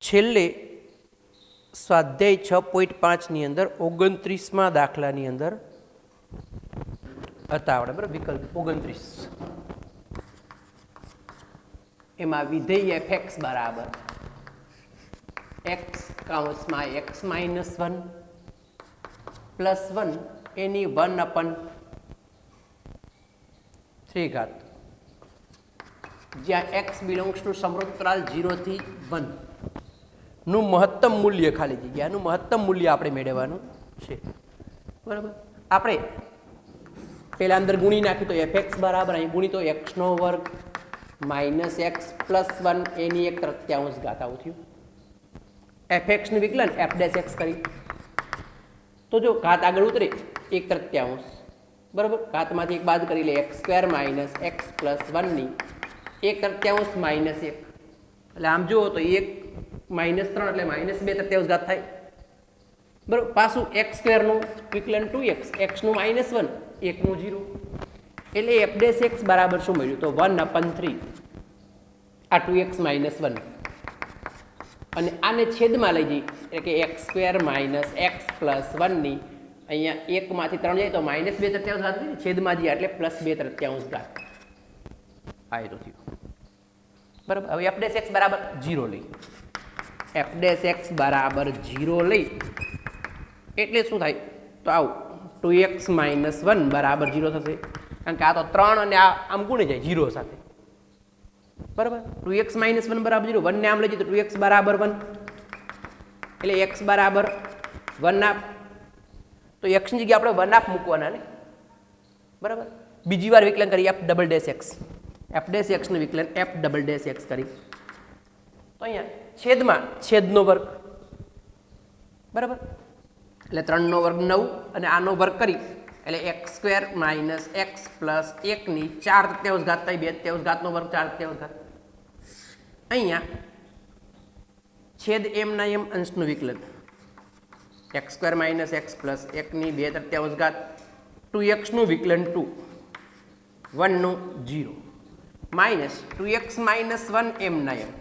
છેલ્લે સ્વાધ્યાય 6.5 અંદર 29માં દાખલાની અંદર હતા આપણે બરાબર વિકલ્પ 29 એમાં વિધેય fx બરાબર x કૌંસમાં x - 1 પ્લસ 1 એની 1/3 ઘાત જ્યાં x બિલોંગ્સ ટુ સમૃદ્ધતરાલ 0 થી 1 નું મહત્તમ મૂલ્ય ખાલી જગ્યાનું મહત્તમ મૂલ્ય આપણે મેળવવાનું છે બરાબર. આપણે પહેલાં અંદર ગુણી નાખ્યું તો fx બરાબર અહીં ગુણી તો x² માઇનસ એક્સ પ્લસ 1 એની 1/3 ઘાત આવું થયું. fxનું વિકલન f' કરી તો જો ઘાત આગળ ઉતરે 1/3 બરાબર ઘાતમાંથી એક બાદ કરી લે x² માઇનસ એક્સ પ્લસ 1ની 1/3 માઇનસ 1 એટલે આમ જુઓ તો 1 -3 એટલે -2/3 ઘાત થાય બરાબર. પાછું x² નું વિકલન 2x x નું -1 1 નું 0 એટલે f' બરાબર શું મળ્યું તો 1/3 આ 2x - 1 અને આને છેદમાં લઈ જઈ એટલે કે x² માઇનસ એક્સ પ્લસ 1ની અહીંયા 1 માંથી 3 જાય તો -2/3 ઘાત થઈ છેદમાં જઈએ એટલે +2/3 ઘાત આ તો થયું બરાબર. હવે f' બરાબર 0 લઈ f' બરાબર 0 લઈ એટલે શું થાય તો આવું 2x - 1 બરાબર 0 થશે કારણ કે આ તો 3 અને આ આમ ગુણી જાય 0 સાથે બરાબર. 2x - 1 બરાબર 0 1 ને આમ લઈ જઈએ તો 2x બરાબર 1 એટલે x બરાબર 1/2 તો x ની જગ્યાએ આપણે 1/2 મૂકવાના ને બરાબર. બીજી વાર વિકલન કરી f'(x) નું વિકલન f'(x) કરી તો અહીંયા છેદમાં છેદનો વર્ગ બરાબર એટલે 3 નો વર્ગ 9 અને આનો વર્ગ કરી એટલે x² માઇનસ એક્સ પ્લસ 1ની 4/3 ઘાત થાય 2/3 ઘાતનો વર્ગ 4/3 ઘાત અહીંયા છેદ એમના એમ અંશનું વિકલન x² માઇનસ એક્સ પ્લસ 1ની 2/3 ઘાત 2x નું વિકલન 2 1 નું 0 માઇનસ 2x - 1 એમના એમ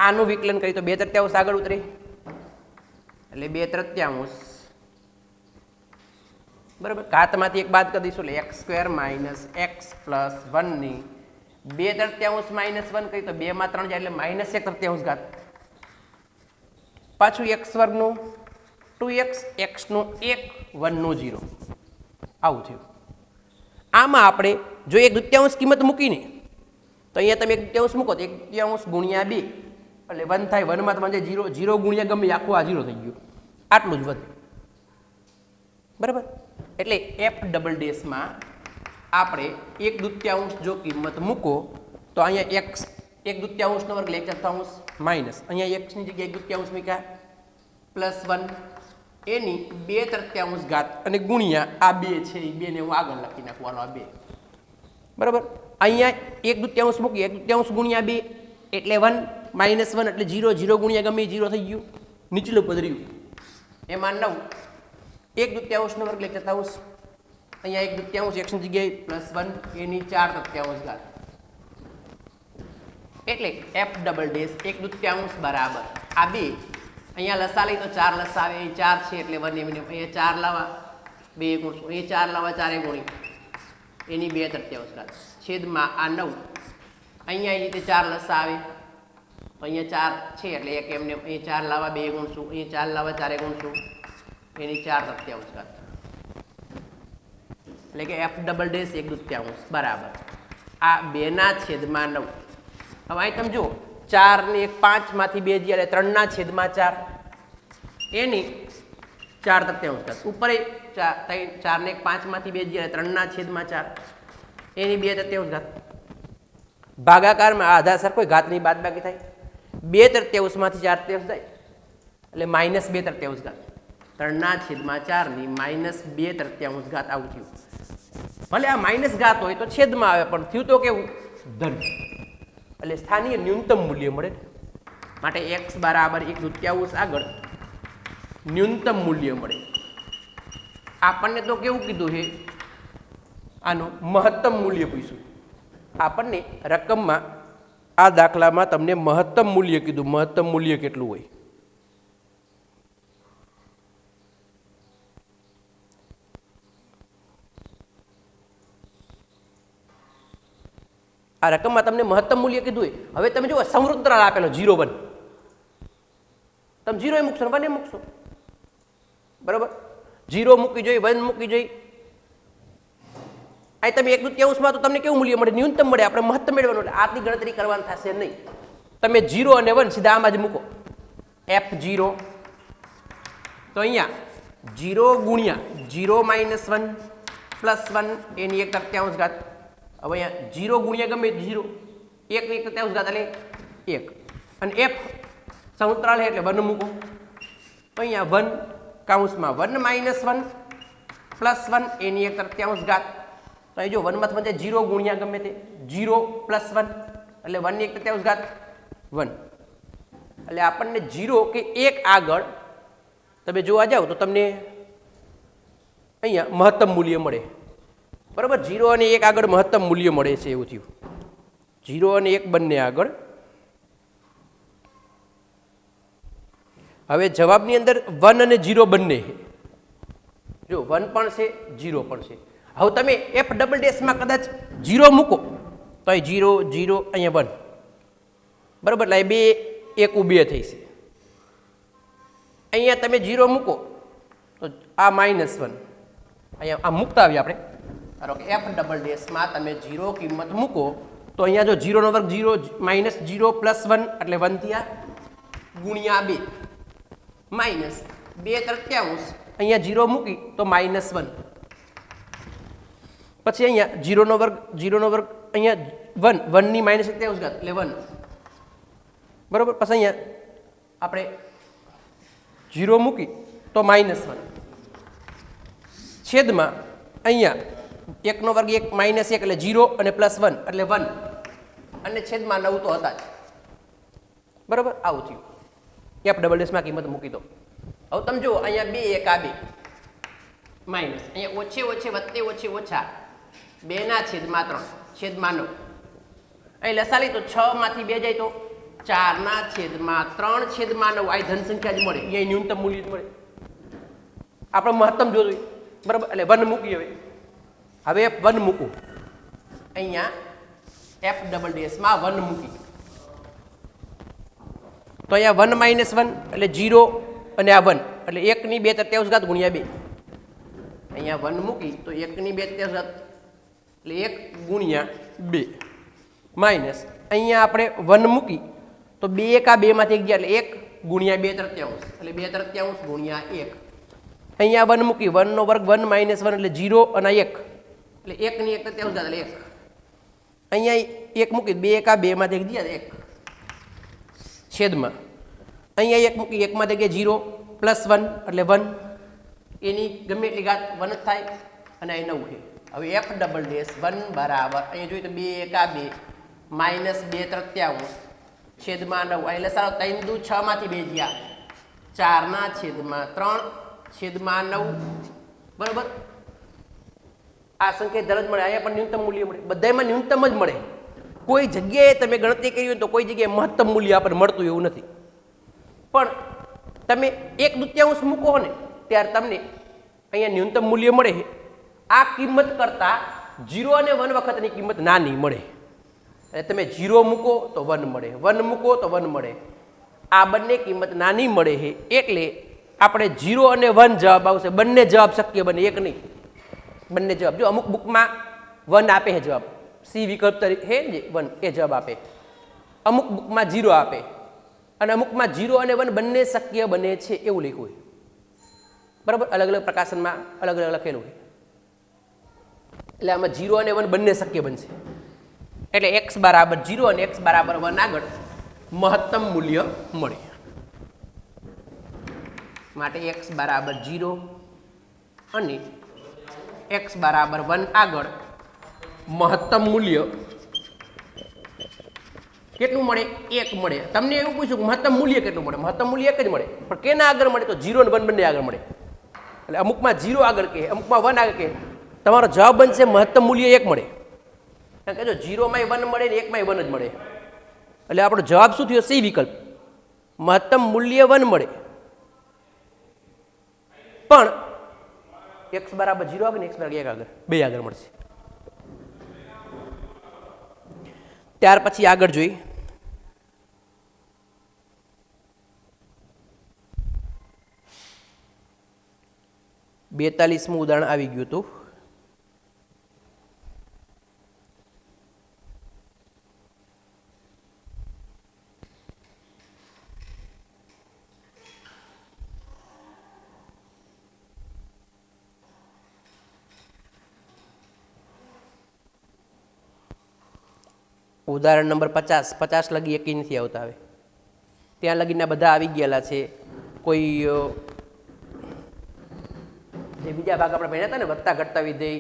આનું વિકલન કરી તો 2/3 આગળ ઉતરે એટલે 2/3 બરાબર. ઘાતમાંથી એક બાદ કરી દઈશું એટલે x² માઇનસ એક્સ પ્લસ 1ની 2/3 માઇનસ 1 કરી તો 2 માં 3 જાય એટલે -1/3 ઘાત પાછું x² નું 2x x નું 1 1 નું 0 આવું થયું. આમાં આપણે જો 1/2 કિંમત મૂકીને તો અહીંયા તમે 1/2 મૂકો તો 1/2 ગુણ્યા 2 એટલે 1 થાય 1 માં તમારે 0 0 ગુણ્યા ગમે આખું આ 0 થઈ ગયું આટલું જ વધે બરાબર. એટલે f' માં આપણે 1/2 જો કિંમત મૂકો તો અહીંયા x 1/2 નો વર્ગ એટલે 1/4 માઇનસ અહીંયા x ની જગ્યાએ 1/2 મૂક્યા પ્લસ 1 એની 2/3 ઘાત અને ગુણ્યા આ 2 છે એ 2 ને હું આગળ લખી નાખવાનો આ 2 બરાબર. અહીંયા 1/2 મૂકી 1/2 ગુણ્યા 2 એટલે 1 માઇનસ 1 એટલે 0 0 ગુણ્યા ગમે 0 થઈ ગયું નીચલું પદ રહ્યું એમાં 9 1/2 નો વર્ગ એટલે 4/3 અહીંયા 1/2 x ની જગ્યાએ પ્લસ 1 એની 4/3 ઘાત એટલે f' 1/2 બરાબર આ 2 અહીંયા લસા લઈ તો 4 લસા આવે અહીં 4 છે એટલે 1 એમ અહીંયા 4 લાવવા 2 ગુણશું અહીંયા 4 લાવવા 4 ગુણી એની 2/3 ઘાત છેદમાં આ 9 અહીંયા એ રીતે 4 લસા આવે તો અહીંયા 4 છે એટલે એક એમને અહીંયા 4 લાવવા 2 ગુણશું અહીંયા 4 લાવવા 4 ગુણશું એની 4/3 ઘાત એટલે કે f' 1/2 બરાબર આ 2 ના છેદમાં 9. હવે અહીં તમે જુઓ 4 ને 5 માંથી 2 એટલે 3 ના છેદમાં 4 એની 4/3 ઘાત ઉપર 4 ને 5 માંથી 2 એટલે 3 ના છેદમાં 4 એની 2/3 ઘાત ભાગાકારમાં આધાર સર કોઈ ઘાતની બાદબાકી થાય 2/3 માંથી 4/3 જાય એટલે -2/3 ઘાત 3 ના છેદમાં 4 ની -2/3 ઘાત આવું થયું. ભલે આ માઇનસ ઘાત હોય તો છેદમાં આવે પણ થયું તો કેવું ધન એટલે સ્થાનીય ન્યૂનતમ મૂલ્ય મળે માટે x બરાબર 1/2 આગળ ન્યૂનતમ મૂલ્ય મળે. આપણને તો કેવું કીધું છે આનું મહત્તમ મૂલ્ય પૂછ્યું આપણને રકમમાં આ દાખલામાં તમને મહત્તમ મૂલ્ય કીધું, મહત્તમ મૂલ્ય કેટલું હોય? આ રકમમાં તમને મહત્તમ મૂલ્ય કીધું હોય. હવે તમે જુઓ સમૃદ્ધરાલ આપેલો 0 1, તમે 0 એ મૂકશો ને 1 એ મૂકશો, બરાબર? 0 મૂકી જોઈએ, 1 મૂકી જોઈએ. અહીં તમે 1/3 તો તમને કેવું મૂલ્ય મળે? ન્યૂનતમ મળે. આપણે મહત્તમ મેળવવાનું, એટલે આટલી ગણતરી કરવાની થશે નહીં. તમે 0 અને 1 સીધા આમાં જ મૂકો, f0. તો અહીંયા 0 ગુણ્યા 0 - 1 + 1 એની 1/3 ઘાત. હવે અહીંયા 0 ગુણ્યા ગમે 0, 1 ની 1/3 ઘાત એટલે 1, અને f સમૃદ્ધરાલ એટલે 1 મૂકો. તો અહીંયા 1 કૌંસમાં 1 - 1 + 1 એની 1/3 ઘાત. તો અહીં જો 1 માં થશે 0 ગુણ્યા ગમે તે 0 + 1 એટલે 1 ની 1/3 ઘાત 1. એટલે આપણને 0 કે 1 આગળ તમે જોવા જાઓ તો તમને અહીંયા મહત્તમ મૂલ્ય મળે, બરાબર? 0 અને 1 આગળ મહત્તમ મૂલ્ય મળે છે, એવું થયું. 0 અને 1 બંને આગળ. હવે જવાબની અંદર 1 અને 0 બંને, જો 1 પણ છે 0 પણ છે. હવે તમે f ડબલ ડેશમાં કદાચ 0 મૂકો તો અહીં 0 0 અહીંયા 1, બરાબર? એટલે 2 1 2 થઈ છે. અહીંયા તમે 0 મૂકો તો આ -1, અહીંયા આ મૂકતા આવીએ આપણે. ધારો કે f ડબલ ડેશમાં તમે 0 કિંમત મૂકો તો અહીંયા જો 0 નો વર્ગ 0 -0 + 1 એટલે 1 થયા, ગુણ્યા 2 -2/3 અહીંયા 0 મૂકી તો -1. પછી અહીંયા 0 નો વર્ગ અહીંયા 1 1 ની -1/3 ઘાત એટલે 1, બરાબર? પછી અહીંયા આપણે 0 મૂકી તો -1 છેદમાં અહીંયા 1 નો વર્ગ 1 -1 એટલે 0 અને +1 એટલે 1, અને છેદમાં 9 તો હતા જ, બરાબર? આવું થયું. f ડબલ ડેશમાં કિંમત મૂકી દો. હવે તમે જુઓ અહીંયા 2 1 આ 2 માઇનસ, અહીંયા ઓછે ઓછે વત્તે ઓછે ઓછા 2/3 છેદમાં 9. અહીં લસાલી તો 6 માંથી 2 જાય તો 4/3 છેદમાં 9. આ ધન સંખ્યા જ મળે, અહીંયા ન્યૂનતમ મૂલ્ય જ મળે. આપણે મહત્તમ જોયું, બરાબર? એટલે 1 મૂકી. હવે f1 મૂકું, અહીંયા f ડબલ ડેશમાં 1 મૂકી તો અહીંયા 1 - 1 એટલે 0 અને આ 1 એટલે 1 ની 2/3 ઘાત ગુણ્યા 2. અહીંયા 1 મૂકી તો 1 ની 2/3 ઘાત એટલે 1 ગુણ્યા 2 માઇનસ અહીંયા આપણે 1 મૂકી તો 2 1 આ 2 માંથી 1 ગયા એટલે 1 ગુણ્યા 2/3 એટલે 2/3 ગુણ્યા 1. અહીંયા 1 મૂકી 1 નો વર્ગ 1 - 1 એટલે 0 અને 1 એટલે 1 ની 1/3 ઘાત એટલે 1. અહીંયા 1 મૂકી 2 1 આ 2 માંથી 1 ગયા 1 છેદમાં અહીંયા 1 મૂકી 1 માંથી 0 + 1 એટલે 1 એની ગમે એટલી ઘાત 1 જ થાય, અને અહીં 9 છે. હવે f ડબલ ડેશ 1 બરાબર અહીંયા જોઈએ તો 2 1 આ 2 -2/3 છેદમાં 9. અહીં લસારો 3 દુ 6 માંથી 2 ગયા 4/3 છેદમાં 9, બરાબર? આ સંખ્યા ધન જ મળે. અહીંયા પણ ન્યૂનતમ મૂલ્ય મળે, બધામાં ન્યૂનતમ જ મળે. કોઈ જગ્યાએ તમે ગણતરી કરી હોય તો કોઈ જગ્યાએ મહત્તમ મૂલ્ય આપણને મળતું એવું નથી. પણ તમે 1/2 મૂકો ને ત્યારે તમને અહીંયા ન્યૂનતમ મૂલ્ય મળે. આ કિંમત કરતાં 0 અને 1 વખતની કિંમત નાની મળે. એટલે તમે 0 મૂકો તો 1 મળે, 1 મૂકો તો 1 મળે. આ બંને કિંમત નાની મળે છે, એટલે આપણે 0 અને 1 જવાબ આવશે. બંને જવાબ શક્ય બને, એક નહીં, બંને જવાબ. જો અમુક બુકમાં 1 આપે છે જવાબ, સી વિકલ્પ તરીકે હે જે 1 એ જવાબ આપે, અમુક બુકમાં 0 આપે, અને અમુકમાં 0 અને 1 બંને શક્ય બને છે એવું લખ્યું હોય, બરાબર? અલગ અલગ પ્રકાશનમાં અલગ અલગ લખેલું હોય. એટલે આમાં 0 અને 1 બંને શક્ય બનશે. એટલે x બરાબર 0 અને x બરાબર 1 આગળ મહત્તમ મૂલ્ય મળે. માટે x બરાબર 0 અને x બરાબર 1 આગળ મહત્તમ મૂલ્ય કેટલું મળે? 1 મળે. તમને એવું પૂછ્યું કે મહત્તમ મૂલ્ય કેટલું મળે? મહત્તમ મૂલ્ય 1 જ મળે, પણ કેના આગળ મળે? તો 0 અને 1 બંને આગળ મળે. એટલે અમુકમાં 0 આગળ કહે, અમુકમાં 1 આગળ કહે. તમારો જવાબ બનશે મહત્તમ મૂલ્ય 1 મળે. કારણ કે જો 0 માં 1 મળે ને 1 માં 1 જ મળે. એટલે આપણો જવાબ શું થયો? સી વિકલ્પ. મહત્તમ મૂલ્ય 1 મળે પણ x બરાબર 0 આગળ ને x બરાબર 1 આગળ બે આગળ મળશે. ત્યાર પછી આગળ જોઈ 42મું ઉદાહરણ આવી ગયું હતું. ઉદાહરણ નંબર 50 લગી એકી નથી આવતા. હવે ત્યાં લગીના બધા આવી ગયેલા છે. કોઈ જે બીજા ભાગ આપણે ભણ્યા હતા ને, વધતા ઘટતા વિધેય,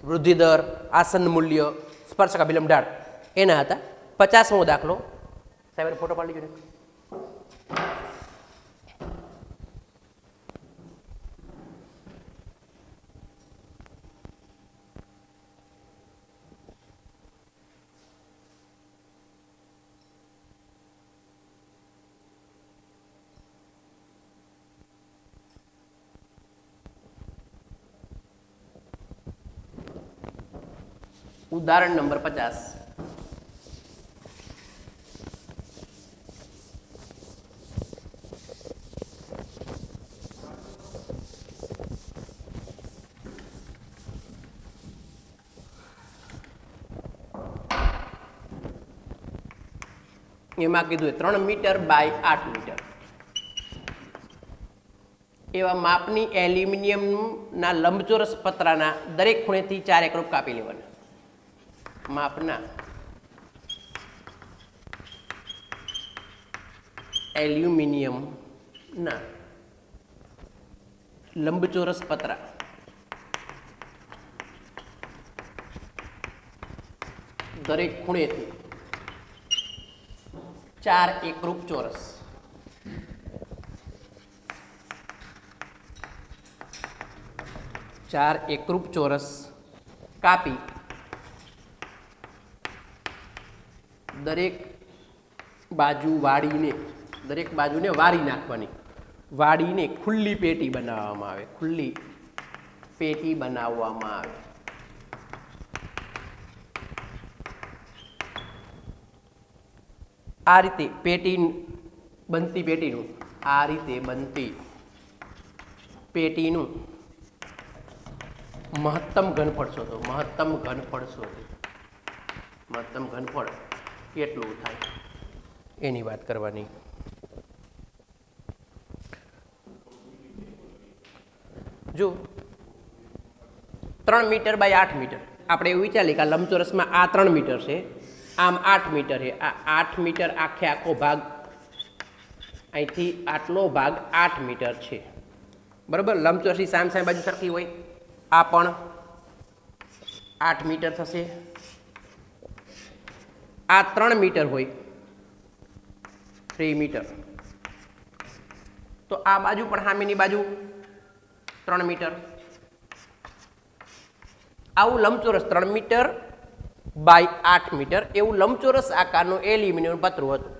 વૃદ્ધિ દર, આસન મૂલ્ય, સ્પર્શક અભિલંબ ઢાળ, એના હતા. 50મો દાખલો સાહેબ ફોટો પાડી લીધો. ઉદાહરણ નંબર 50. એમાં કીધું 3 મીટર બાય 8 મીટર એવા માપની એલ્યુમિનિયમના લંબચોરસ પતરાના દરેક ખૂણેથી 4 એકરૂપ કાપી લેવાના. માપના એલ્યુમિનિયમના લંબચોરસ પતરા દરેક ખૂણેથી 4 એકરૂપ ચોરસ. ચાર એકરૂપ ચોરસ કાપી દરેક બાજુ વાળીને, દરેક બાજુને વારી નાખવાની. વાળીને ખુલ્લી પેટી બનાવવામાં આવે. ખુલ્લી પેટી બનાવવામાં આવે. આ રીતે પેટી બનતી પેટીનું, આ રીતે બનતી પેટીનું મહત્તમ ઘનફળ શોધો. મહત્તમ ઘનફળ શોધો. મહત્તમ ઘનફળ કેટલું થાય એની વાત કરવાની. જો 3 મીટર બાય 8 મીટર આપણે એવું વિચારીએ કે આ લંબચોરસમાં આ 3 મીટર છે, આમ 8 મીટર છે. આ 8 મીટર આખે આખો ભાગ, અહીંથી આટલો ભાગ 8 મીટર છે, બરાબર. લંબચોરસની સામ સામે બાજુ સરખી હોય. આ પણ 8 મીટર થશે. આ 3 મીટર હોય, 3 મીટર. તો આ બાજુ પણ સામેની બાજુ 3 મીટર. આવું લંબચોરસ 3 મીટર બાય 8 મીટર એવું લંબચોરસ આકારનું એલ્યુમિનિયમ પતરું હતું.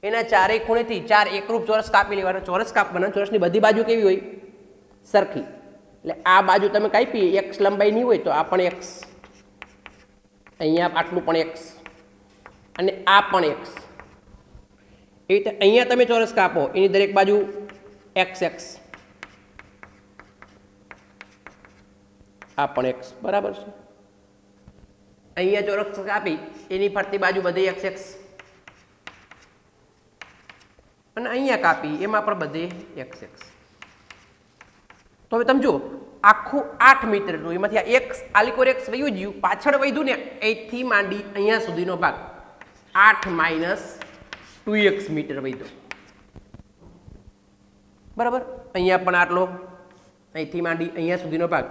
એના ચારેય ખૂણેથી 4 એકરૂપ ચોરસ કાપી લેવાના. ચોરસ કાપવાના. ચોરસની બધી બાજુ કેવી હોય? સરખી. એટલે આ બાજુ તમે કાપી x લંબાઈની હોય તો આ પણ x, અહીંયા આટલું પણ x, અને આ પણ x. એ રીતે અહીંયા તમે ચોરસ કાપો એની દરેક બાજુ x x, આ પણ x, બરાબર છે. અહીંયા ચોરસ કાપી એની ફરતી બાજુ બધી x x, અને અહીંયા કાપી એમાં પણ બધે x x. તો હવે તમે જુઓ આખું 8 મીટરનું, એમાંથી આ x આલિકોર x વયું ગયું, પાછળ વધ્યું ને અહીંથી માંડી અહીંયા સુધીનો ભાગ 8 - 2x મીટર વધ્યો, બરાબર. અહીંયા પણ આટલો, અહીંથી માંડી અહીંયા સુધીનો ભાગ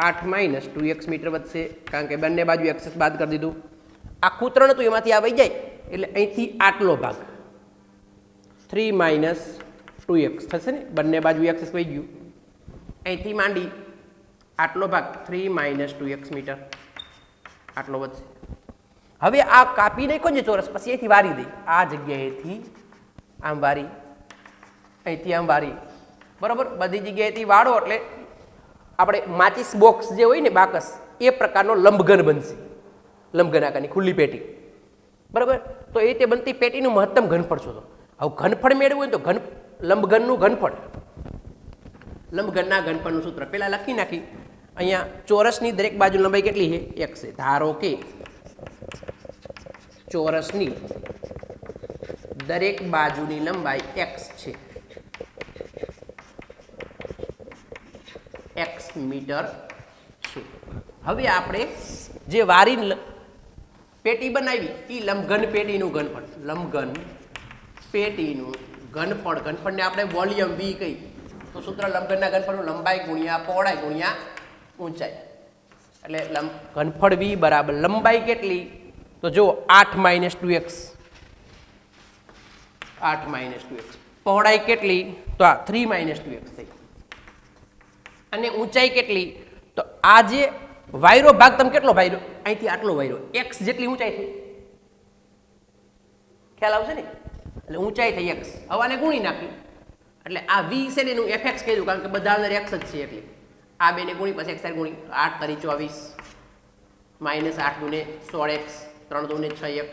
8 - 2x મીટર વધશે, કારણ કે બંને બાજુ x બાદ કરી દીધું. આખું 3 હતું એમાંથી આ વહી જાય એટલે અહીંથી આટલો ભાગ 3 - 2x થશે ને, બંને બાજુ x વહી ગયું. અહીંથી માંડી આટલો ભાગ 3 - 2x મીટર આટલો વધશે. હવે આ કાપી નાખો ને ચોરસ, પછી અહીંથી વારી દઈ, આ જગ્યાએથી આમ વારી, અહીંથી આમ વારી, બરાબર, બધી જગ્યાએથી વાળો એટલે આપણે માચિસ બોક્સ જે હોય ને બાકસ એ પ્રકારનો લંબઘન બનશે, લંબઘન આકારની ખુલ્લી પેટી, બરાબર. તો એ રીતે બનતી પેટીનું મહત્તમ ઘનફળ શોધો. હવે ઘનફળ મેળવવું હોય તો લંબઘનનું ઘનફળ, લંબઘનના ઘનફળનું સૂત્ર પહેલા લખી નાખી. અહીંયા ચોરસની દરેક બાજુ લંબાઈ કેટલી છે? x છે. ધારો કે ચોરસની દરેક બાજુની લંબાઈ x છે, x મીટર છે. હવે આપણે જે વારી પેટી બનાવી એ લંબઘન પેટીનું ઘનફળ, લંબઘન પેટીનું ઘનફળ, ઘનફળને આપણે વોલ્યુમ v કહી, તો સૂત્ર લંબઘનના ઘનફળનું લંબાઈ ગુણ્યા પહોળાઈ ગુણ્યા ઊંચાઈ, એટલે ઘનફળ v બરાબર લંબાઈ કેટલી? તો જો 8 - 2x, 8 - 2x. પહોળાઈ કેટલી? તો આ 3 - 2x થઈ. અને ઊંચાઈ કેટલી? તો આ જે વાયરો ભાગ તમે કેટલો વાયરો? અહીંથી આટલો વાયરો, x જેટલી ઊંચાઈ થઈ, ખ્યાલ આવશે ને? એટલે ઊંચાઈ થઈ x. હવે આને ગુણી નાખી એટલે આ v છે ને એનું fx કીધું, કારણ કે બધા અંદર x જ છે, એટલે આ બેને ગુણી પછી x ગુણી, 8 × 24 -8 × 16x, 3 × 6x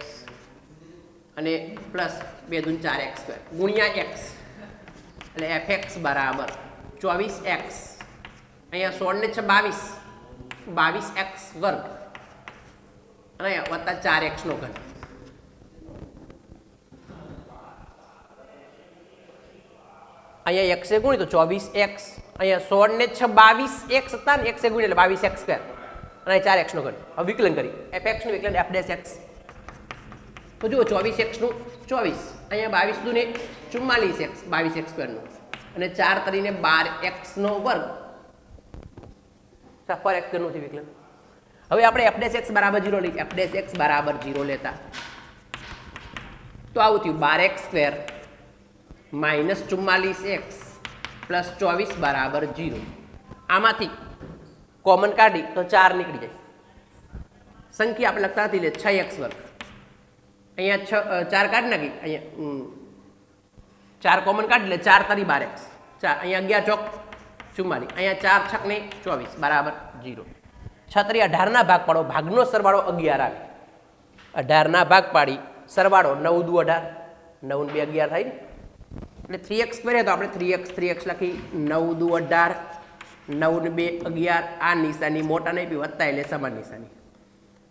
અને પ્લસ 2 × 4x² ગુણ્યા x, એટલે fx બરાબર 24x. અહીંયા 16 ને 6 22, 22x² અને વત્તા 4x નો ઘન. અહીંયા x એ ગુણી તો 24x, અહીંયા 16 ને 6 22x હતા ને, x એ ગુણી એટલે 22x² અને 4x નો ઘન. હવે વિકલન કરી fx નું વિકલન f'(x). તો જુઓ 24x નું 24, અહીંયા 22 ને 44x, 22x² નું, અને 4 તરીને 12x નો વર્ગ પર x નું વિકલન. હવે આપણે f'(x) બરાબર 0 લઈ, f'(x) બરાબર 0 લેતા તો આવું થયું 12x² -44x + 24 બરાબર 0. આમાંથી કોમન કાઢી તો 4 નીકળી જાય. સંખ્યા આપણે લખતા હતી એટલે 6x². અહીંયા 4 કાઢી નાખી, અહીંયા 4 કોમન કાઢી એટલે 4 તરી 12x, 4 અહીંયા 11 ચોક 44, અહીંયા 4 છક ને 24 બરાબર 0. 6 તરી 18 ના ભાગ પાડો, ભાગનો સરવાળો 11 આવે. 18 ના ભાગ પાડી સરવાળો 9 દુ 18, 9 ને 2 11 થાય ને, એટલે 3x² તો આપણે 3x લખી, 9 દુ 18, 9 ને 2 11, આ નિશાની મોટા નહીં બી વધતા એટલે સમાન નિશાની.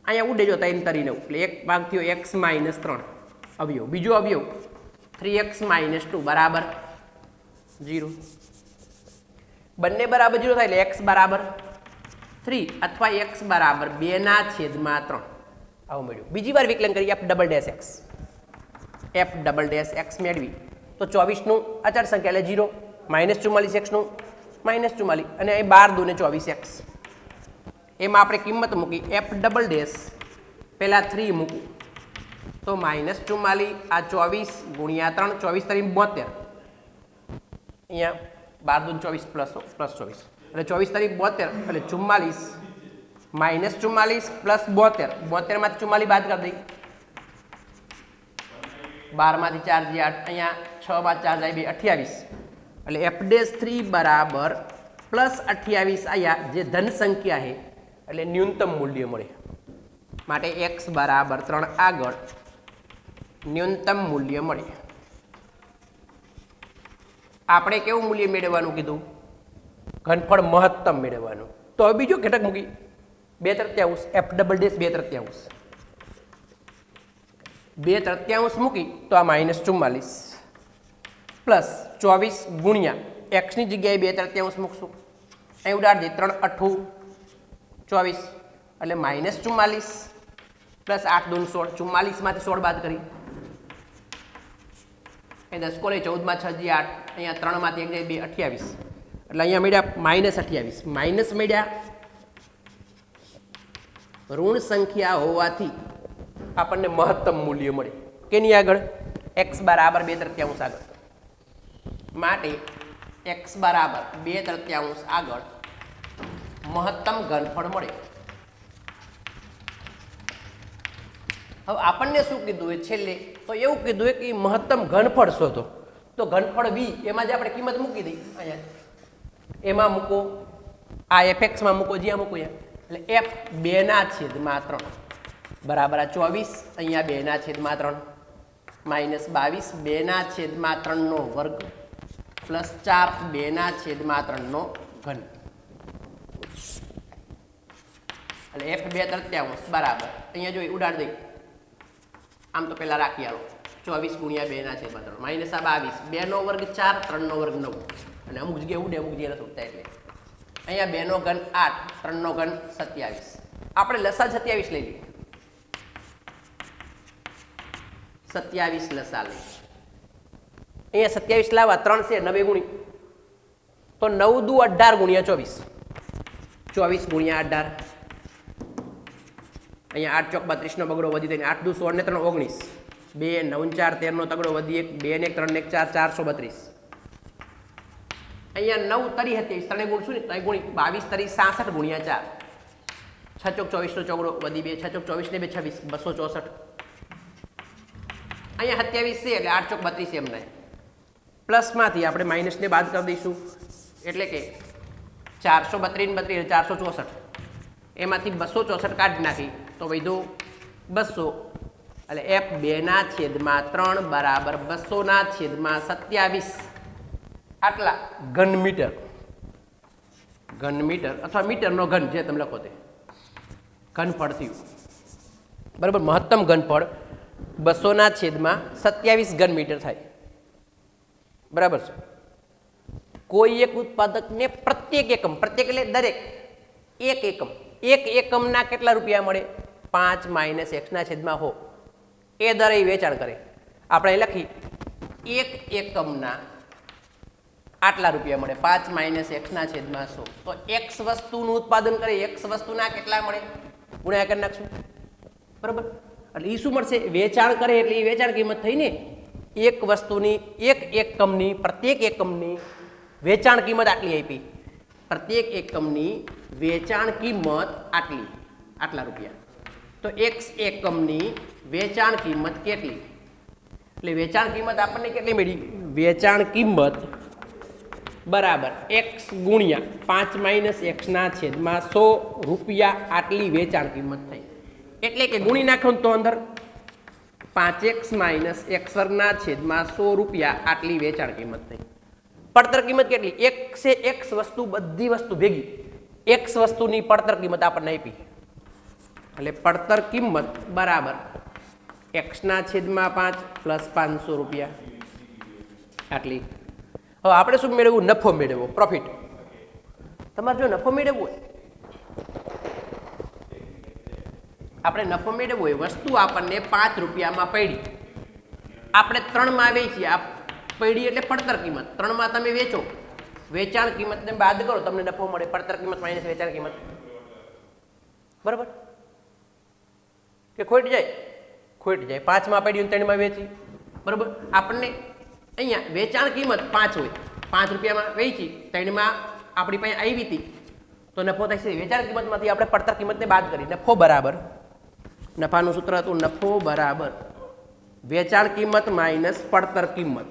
અહીંયા ઉડે જો 3 તરી 9 એટલે એક ભાગ થયો x - 3 અવયવ. બીજો અવયવ 3x - 2 બરાબર 0. બંને બરાબર 0 થાય એટલે x બરાબર 3 અથવા x બરાબર 2/3 આવું મળ્યું. બીજી વાર વિકલન કરી f'(x), f'(x) મેળવી તો 24 નું અચળ સંખ્યા એટલે 0, -44x નું -44, અને અહીં 12 દુ ને 24x. એમાં આપણે કિંમત મૂકી f'(, પહેલાં 3 મૂકું તો -44, આ 24 ગુણ્યા 3, 24 તરી 72, અહીંયા 12 દુ 24 + 24 એટલે 24 તરી 72 એટલે 44, -44 + 72, 72 માંથી 44 બાદ કરી દઈ, 12 માંથી 4 જે 8, અહીંયા 6 બાદ 4 જાય 28, એટલે f'(3) બરાબર +28 આયા જે ધન સંખ્યા છે એટલે ન્યૂનતમ મૂલ્ય મળે. માટે x બરાબર 3 આગળ ન્યૂનતમ મૂલ્ય મળે. આપણે કેવું મૂલ્ય મેળવવાનું કીધું? ઘનફળ મહત્તમ મેળવવાનું. તો હવે બીજો ઘટક મૂકી 2/3 f'(2/3) 2/3 મૂકી તો આ -44 પ્લસ 24 ગુણ્યા x ની જગ્યાએ 2/3 મૂકશું, અહીં ઉડાડી દે 3 × 8 = 24 એટલે -44 પ્લસ 8 દુ 16, 44 માંથી 16 બાદ કરી, અહીં 10 કોલે 14 માં 6 × 8, અહીંયા 3 માંથી 1 જાય 2 28, એટલે અહીંયા મળ્યા -28, માઇનસ મળ્યા. ઋણ સંખ્યા હોવાથી આપણને મહત્તમ મૂલ્ય મળે. કેની આગળ? x બરાબર 2/3 આગળ. માટે x બરાબર 2/3 આગળ મહત્તમ ઘનફળ મળે. હવે આપણને શું કીધું હોય છેલ્લે તો એવું કીધું હોય કે મહત્તમ ઘનફળ શોધો તો ઘનફળ v એમાં જે આપણે કિંમત મૂકી દઈ અહીંયા એમાં મૂકો આ fx માં મૂકો જ્યાં મૂકો એટલે f 2/3 બરાબર આ 24 અહીંયા 2/3 માઇનસ 22 2/3 નો વર્ગ પ્લસ 4 2/3 નો ઘન એટલે f 2/3 બરાબર અહીંયા જો ઉડાડ દઈ આમ તો પહેલા રાખી આલો 24 × 2/3 માઇનસ આ 22 2 નો વર્ગ 4 3 નો વર્ગ 9 અને અમુક જગ્યાએ ઉડે અમુક જગ્યાએ નથી ઉડતા એટલે અહીંયા 2 નો ઘન 8 3 નો ઘન 27 આપણે લસા 27 લઈ લઈએ 27 લસા લઈ અહીંયા 27 લાવવા 3 છે 9 ગુણી તો 9 દુ 18 × 24 24 × 18 અહીંયા 8 ચોક 32 નો બગડો વધી થઈને 8 દુ 16 ને 3 19 2 9 4 13 નો તગડો વધી 1 2 ને 3 ને 4 432 અહીંયા 9 તરી 27 3 ગુણ શું ને 3 ગુણી 22 તરી 66 × 4 6 ચોક 24 નો ચોગડો વધી 2 6 ચોક 24 ને 2 26 264 અહીંયા 27 છે એટલે 8 ચોક 32 એમ નહીં પ્લસ માંથી આપણે માઇનસ ને બાદ કરી દઈશું એટલે કે 432 ને 32 464 એમાંથી 264 કાઢી નાખી તો વધ્યું 200 એટલે f 2/3 બરાબર 200/27 આટલા ઘન મીટર અથવા મીટરનો ઘન જે તમે લખો તે ઘનફળ થયું બરાબર મહત્તમ ઘનફળ 200/27 ઘન મીટર થાય બરાબર છે કોઈ એક ઉત્પાદકને પ્રત્યેક એટલે દરેક એક એકમના કેટલા રૂપિયા મળે 5 - x/100 એ દરે વેચાણ કરે આપણે લખી એક એકમના આટલા રૂપિયા મળે 5 - x/100 તો x વસ્તુનું ઉત્પાદન કરે x વસ્તુના કેટલા મળે ગુણ્યા કરી નાખશું બરાબર એટલે એ શું મળશે વેચાણ કરે એટલે એ વેચાણ કિંમત થઈ ને એક વસ્તુની એક એકમની પ્રત્યેક એકમની વેચાણ કિંમત આટલી આપી પ્રત્યેક એકમની વેચાણ કિંમત આટલા રૂપિયા તો x એકમની વેચાણ કિંમત કેટલી એટલે વેચાણ કિંમત આપણને કેટલી મળી વેચાણ કિંમત બરાબર x ગુણ્યા 5 - x/100 રૂપિયા આટલી વેચાણ કિંમત થઈ એટલે કે ગુણી નાખો તો અંદર 5x - x² રૂપિયા આટલી વેચાણ કિંમત થઈ પડતર કિંમત કેટલી x વસ્તુ બધી વસ્તુ ભેગી x વસ્તુની પડતર કિંમત આપણને આપી એટલે પડતર કિંમત બરાબર x/5 પ્લસ 500 રૂપિયા આટલી હવે આપણે શું મેળવવું નફો મેળવવો પ્રોફિટ તમારે જો નફો મેળવવો હોય આપણે નફો મેળવવો હોય વસ્તુ આપણને 5 રૂપિયામાં પડી આપણે 3 વેચીએ આ પડી એટલે પડતર કિંમત 3 તમે વેચો વેચાણ કિંમતને બાદ કરો તમને નફો મળે પડતર કિંમત માઇનસ વેચાણ કિંમત બરાબર કે ખોટ જાય 5 પડી 3 વેચી બરાબર આપણને અહીંયા વેચાણ કિંમત 5 હોય 5 રૂપિયામાં વેચી 3 આપણી પાસે આવી હતી તો નફો થાય છે વેચાણ કિંમતમાંથી આપણે પડતર કિંમતને બાદ કરી નફો બરાબર નફાનું સૂત્ર હતું નફો બરાબર વેચાણ કિંમત માઇનસ પડતર કિંમત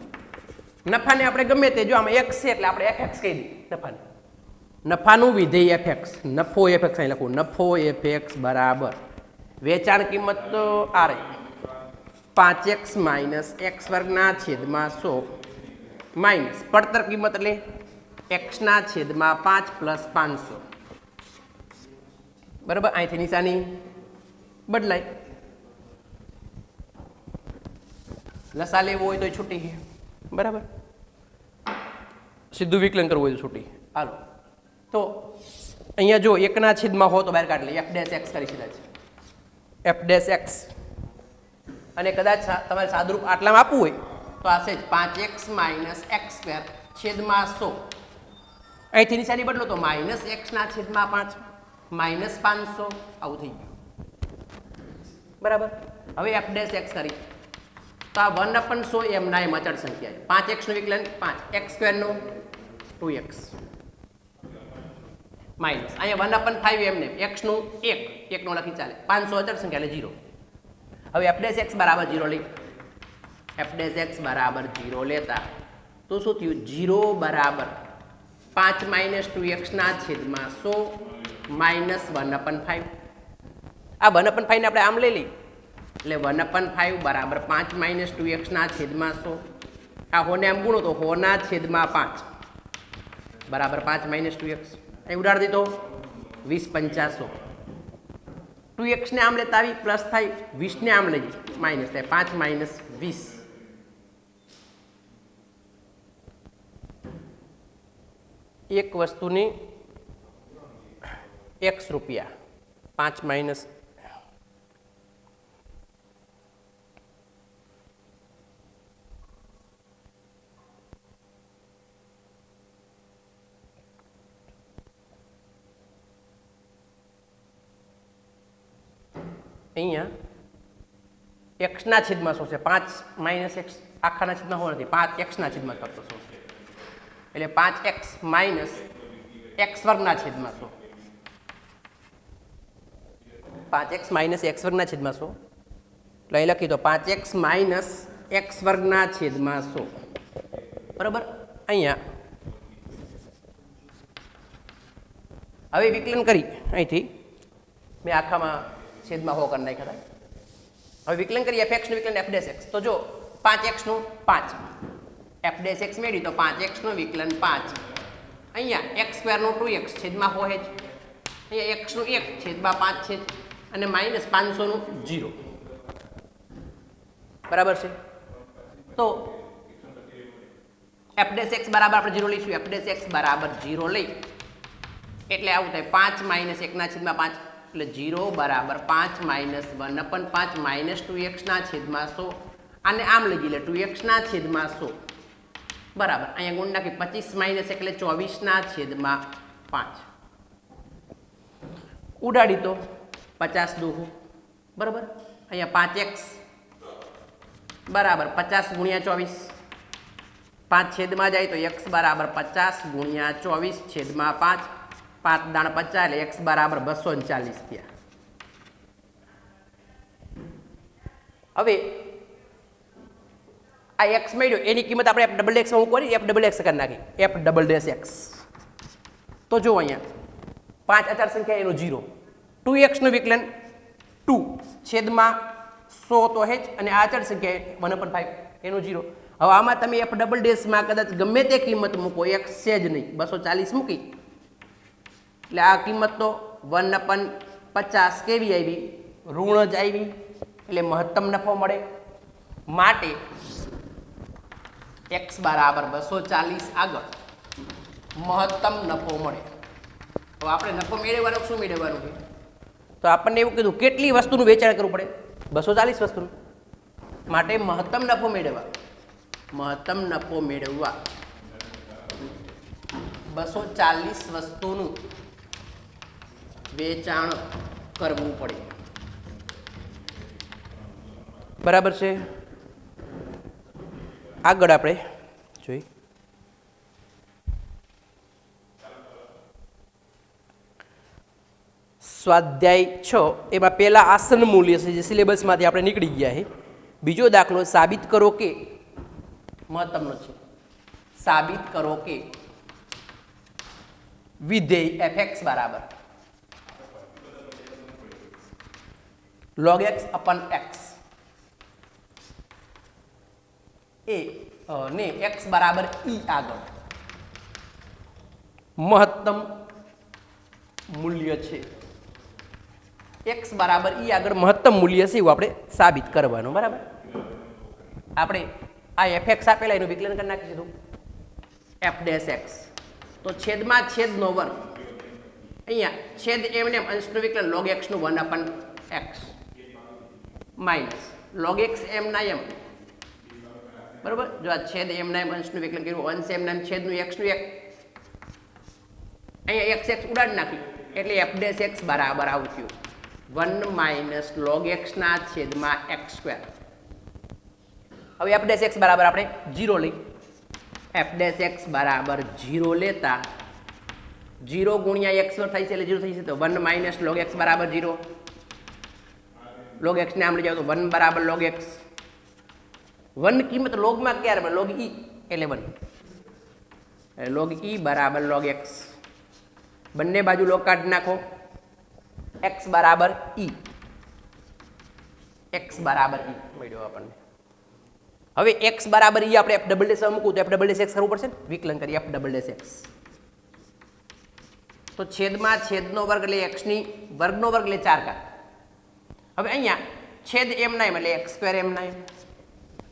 નફાને આપણે ગમે તે જો આમાં x છે એટલે આપણે fx કહી દઈએ નફાનું વિધેય fx નફો fx અહીં લખું નફો fx બરાબર વેચાણ કિંમત તો આ રહી 5x - x² માઇનસ પડતર કિંમત એટલે x/5 પ્લસ 500 બરાબર અહીંથી નિશાની બદલાય લસા લેવો હોય તો છૂટી બરાબર સીધું વિકલન કરવું હોય તો છૂટી હાલો તો અહીંયા જો 1/100 હો તો બહાર કાઢી લે f' x કરી સીધા છે f' x અને કદાચ તમારે સાદુરૂપ આટલામાં આપવું હોય તો આ છે 5x - x² છેદમાં 100 અહીંથી નિશાની બદલો તો -x/5 -500 આવું થઈ ગયું બરાબર હવે f' x કરી તો આ 1/100 એમના એમ અચળ સંખ્યા 5x નું વિકલન 5 x² નું 2x માઇનસ અહીંયા 1/5 એમને x નું 1 નો લખી ચાલે 500 અચળ સંખ્યા એટલે 0 હવે એફ ડેશ એક્સ બરાબર 0 લઈ એફ ડેશ એક્સ બરાબર 0 લેતા તો શું થયું 0 બરાબર 5 માઇનસ 2x ના છેદમાં 100 માઇનસ 1/5 આ 1/5 ને આપણે આમ લઈ લઈ એટલે 1/5 બરાબર 5 માઇનસ 2x ના છેદમાં 100 આ હોને આમ ગુણો તો હોના છેદમાં 5 બરાબર 5 માઇનસ 2x અહીં ઉડાડી દીધો 20 × 50 2x ને આમ લેતા આવી પ્લસ થાય 20 ને આમ લઈ માઇનસ થાય 5 માઇનસ 20 એક વસ્તુની x રૂપિયા 5 માઇનસ અહીંયા x ના છેદમાં શું છે 5 માઇનસ x આખાના છેદમાં શું નથી 5 x ના છેદમાં કરતો શું છે એટલે 5x માઇનસ x વર્ગના છેદમાં 100 5x માઇનસ x વર્ગના છેદમાં 100 એટલે અહીં લખી દો 5x માઇનસ x વર્ગના છેદમાં 100 બરાબર અહીંયા હવે વિકલન કરી અહીંથી મેં આખામાં છેદમાં હો કરી નાખ્યા હતા હવે વિકલન કરીએ fx નું વિકલન f ડેશ x તો જો 5x નું 5 f ડેશ x મેળવી તો 5x નું વિકલન 5 અહીંયા x સ્ક્વેર નું 2x છેદમાં હો જ અહીંયા x નું 1 છેદમાં 5 છે અને માઇનસ 500 નું 0 બરાબર છે તો f ડેશ x બરાબર આપણે 0 લઈશું f ડેશ x બરાબર 0 લઈ એટલે આવું થાય 5 માઇનસ 1 ના છેદમાં 5 એટલે 0 બરાબર 5 માઇનસ 1/5 માઇનસ 2x ના છેદમાં 100 આને આમ લઈ એટલે 2x ના છેદમાં 100 બરાબર અહીંયા ગુણ નાખી 25 માઇનસ એટલે 24 ના છેદમાં 5 ઉડાડી તો 50 દૂહું બરાબર અહીંયા 5x બરાબર 50 ગુણ્યા 24 5 છેદમાં જાય તો x બરાબર 50 ગુણ્યા 24 છેદમાં 5 5 દાણ 50 એટલે x બરાબર 240 થયા હવે આ x મળ્યો એની કિંમત આપણે f ડબલ x માં મૂકવાની f ડબલ x કરી નાખી f ડબલ ડેશ x તો જો અહીંયા 5 અચળ સંખ્યા એનો 0 2x નું વિકલન 2 છેદમાં 100 તો હેજ અને આ અચળ સંખ્યા 1/5 એનો 0 હવે આમાં તમે f ડબલ ડેશ માં કદાચ ગમે તે કિંમત મૂકો x છે જ નહીં 240 મૂકી એટલે આ કિંમત તો 1/50 કેવી આવી ઋણ જ આવી એટલે મહત્તમ નફો મળે માટે x બરાબર 240 આગળ મહત્તમ નફો મળે તો આપણે નફો મેળવવાનો શું મેળવવાનું છે તો આપણને એવું કીધું કેટલી વસ્તુનું વેચાણ કરવું પડે 240 વસ્તુનું માટે મહત્તમ નફો મેળવવા 240 વસ્તુનું વેચાણ કરવું પડે બરાબર છે આગળ આપણે જોઈ સ્વાધ્યાય 6 એમાં પહેલા આસન મૂલ્ય છે જે સિલેબસમાંથી આપણે નીકળી ગયા છે બીજો દાખલો સાબિત કરો કે મહત્તમનો છે સાબિત કરો કે વિધેય fx બરાબર log x upon x ને x બરાબર e આગળ મહત્તમ મૂલ્ય છે x બરાબર e આગળ મહત્તમ મૂલ્ય છે એવું આપણે સાબિત કરવાનું બરાબર આપણે આ fx આપેલા એનું વિકલન કરી નાખીશું f ડેશ x તો છેદમાં છેદનો વર્ગ અહીંયા છેદ એમને અંશનું વિકલન log x નું 1/x માઇનસ log x એમ ના એમ બરોબર જો આ છેદ એમ ના એમ અંશનું વિકલન કર્યું અંશ એમ ના એમ છેદનું x નું 1 અહીંયા x ઉડાડી નાખી એટલે f ડેશ x બરાબર આવું થયું 1 માઇનસ log x ના છેદમાં x સ્ક્વેર હવે f ડેશ x બરાબર આપણે 0 લઈ f ડેશ x બરાબર 0 લેતા 0 ગુણ્યા x વર્ગ થાય છે એટલે 0 થઈ જશે તો 1 માઇનસ log x બરાબર 0 log x ને આમ લઈ જાઓ તો 1 બરાબર log x 1 કિંમત લોગમાં ક્યારે મળે log e એટલે 1 log e બરાબર log x બંને બાજુ log કાઢી નાખો x બરાબર e મળ્યો આપણને હવે x બરાબર e આપણે f ડબલ ડેશ મૂકવું તો f ડબલ ડેશ x કરવું પડશે ને વિકલન કરી f ડબલ ડેશ x તો છેદમાં છેદનો વર્ગ એટલે x ની વર્ગનો વર્ગ એટલે 4 ઘાત હવે અહીંયા છેદ એમ ના એમ એટલે x સ્ક્વેર એમ ના એમ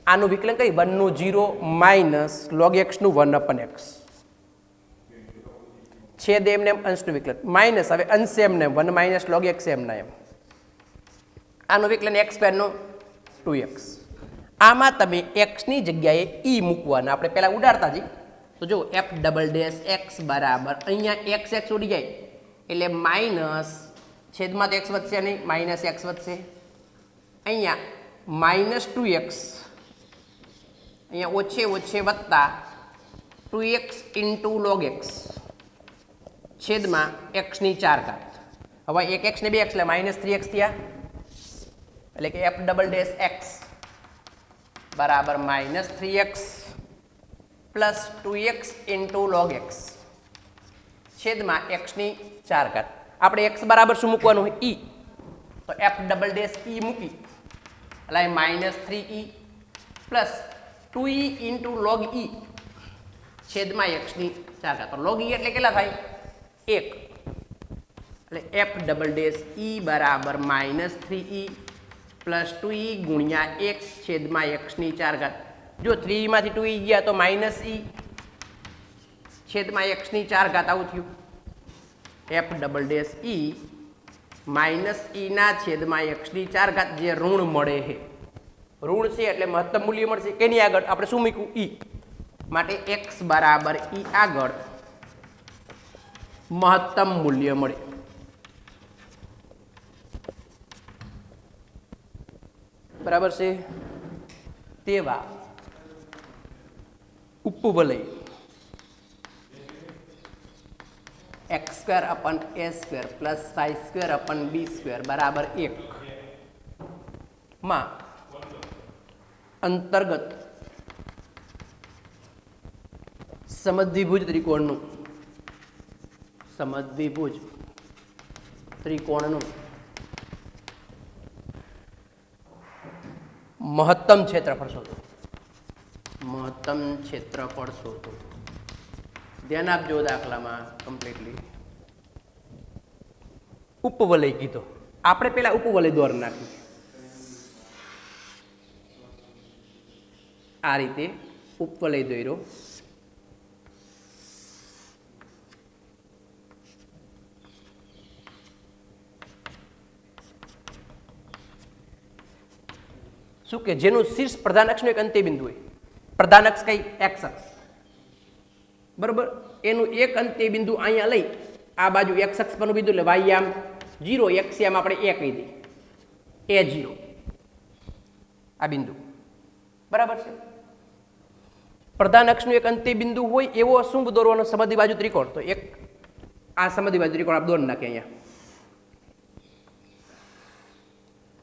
આનું વિકલન કરી 1 નું 0 માઇનસ log x નું 1 upon x છેદ એમ ને અંશનું વિકલન માઇનસ હવે અંશ એમ ને 1 માઇનસ log x એમ ના એમ આનું વિકલન x સ્ક્વેર નું 2x આમાં તમે x ની જગ્યાએ e મૂકવાના આપણે પહેલા ઉડાડતા જઈએ તો જો f ડબલ ડેશ x બરાબર અહીંયા x ઉડી જાય એટલે માઇનસ છેદમાં તો x વધશે નહીં માઇનસ x વધશે અહીંયા માઇનસ 2x અહીંયા ઓછે ઓછે વત્તા 2x ઇન્ટુ log x છેદમાં x ની 4 ઘાત હવે એક x ને 2x એટલે માઇનસ 3x થયા એટલે કે f ડબલ ડેશ x બરાબર minus 3x plus 2x into log x છેદમાં x ની 4 ઘાત આપણે x બરાબર શું મૂકવાનું e તો f ડબલ ડેશ e મૂકી એટલે minus 3e plus 2e into log e છેદમાં x ની 4 ઘાત તો log e એટલે કેટલા થાય 1 એટલે f ડબલ ડેશ e બરાબર માઇનસ 3e પ્લસ 2e ગુણ્યા x છેદમાં x ની 4 ઘાત જો 3 માંથી 2e ગયા તો માઇનસ e છેદમાં x ની 4 ઘાત આવું થયું f double dash e minus e ના છેદમાં x ની 4 ઘાત જે ઋણ મળે છે ઋણ છે એટલે મહત્તમ મૂલ્ય મળશે કેની આગળ આપણે શું મૂક્યું e માટે x બરાબર e આગળ મહત્તમ મૂલ્ય મળે બરાબર છે તેવા ઉપવલય x square અપન a square plus y square અપન b square બરાબર 1 માં અંતર્ગત સમદ્વિભુજ ત્રિકોણનું મહત્તમ ક્ષેત્રફળ શોધો ધ્યાન આપજો દાખલામાં કમ્પ્લીટલી ઉપવલય કીધો આપણે પેલા ઉપવલય દોર નાખ્યું આ રીતે ઉપવલય દોર્યો શું કે જેનું શીર્ષ પ્રધાન અક્ષનું એક અંત્ય બિંદુ હોય પ્રધાન અક્ષ કઈ x અક્ષ બરોબર એનું એક અંત્ય બિંદુ અહીંયા લઈ આ બાજુ x અક્ષ પરનું બિંદુ એટલે y આમ 0 x આમ આપણે a કહી દઈએ a0 આ બિંદુ બરાબર છે પ્રધાન અક્ષનું એક અંત્ય બિંદુ હોય એવો શું દોરવાનો સમદ્વિ બાજુ ત્રિકોણ તો એક આ સમદ્વિ બાજુ ત્રિકોણ આપણે દોરી નાખીએ અહીંયા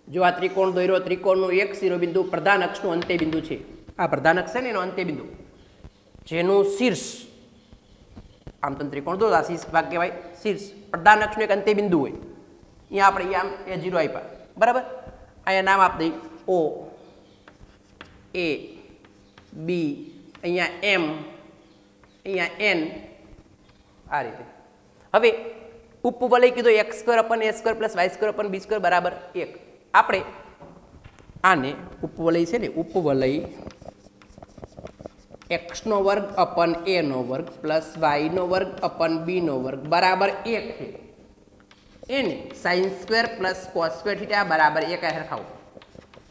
જો આ ત્રિકોણ દોર્યો ત્રિકોણનું એક શિરોબિંદુ પ્રધાન અક્ષનું અંત્ય બિંદુ છે આ પ્રધાન અક્ષ છે ને એનો અંત્ય બિંદુ જેનું શીર્ષ આમ તો ત્રિકોણ દોરો આ શીર્ષ ભાગ કહેવાય શીર્ષ પ્રધાન અક્ષનું એક અંત્ય બિંદુ હોય અહીંયા આપણે આમ a0 આપ્યા બરાબર અહીંયા નામ આપી દઈ o a b અહીંયા m અહીંયા n આ રીતે હવે ઉપવલય કીધો x square અપન a square plus y square અપન b square બરાબર 1 આપણે આને ઉપવલય છે ને ઉપવલય x નો વર્ગ અપન a નો વર્ગ પ્લસ y નો વર્ગ અપન b નો વર્ગ બરાબર 1 છે એને sin square plus cos square theta બરાબર 1 હરખાવો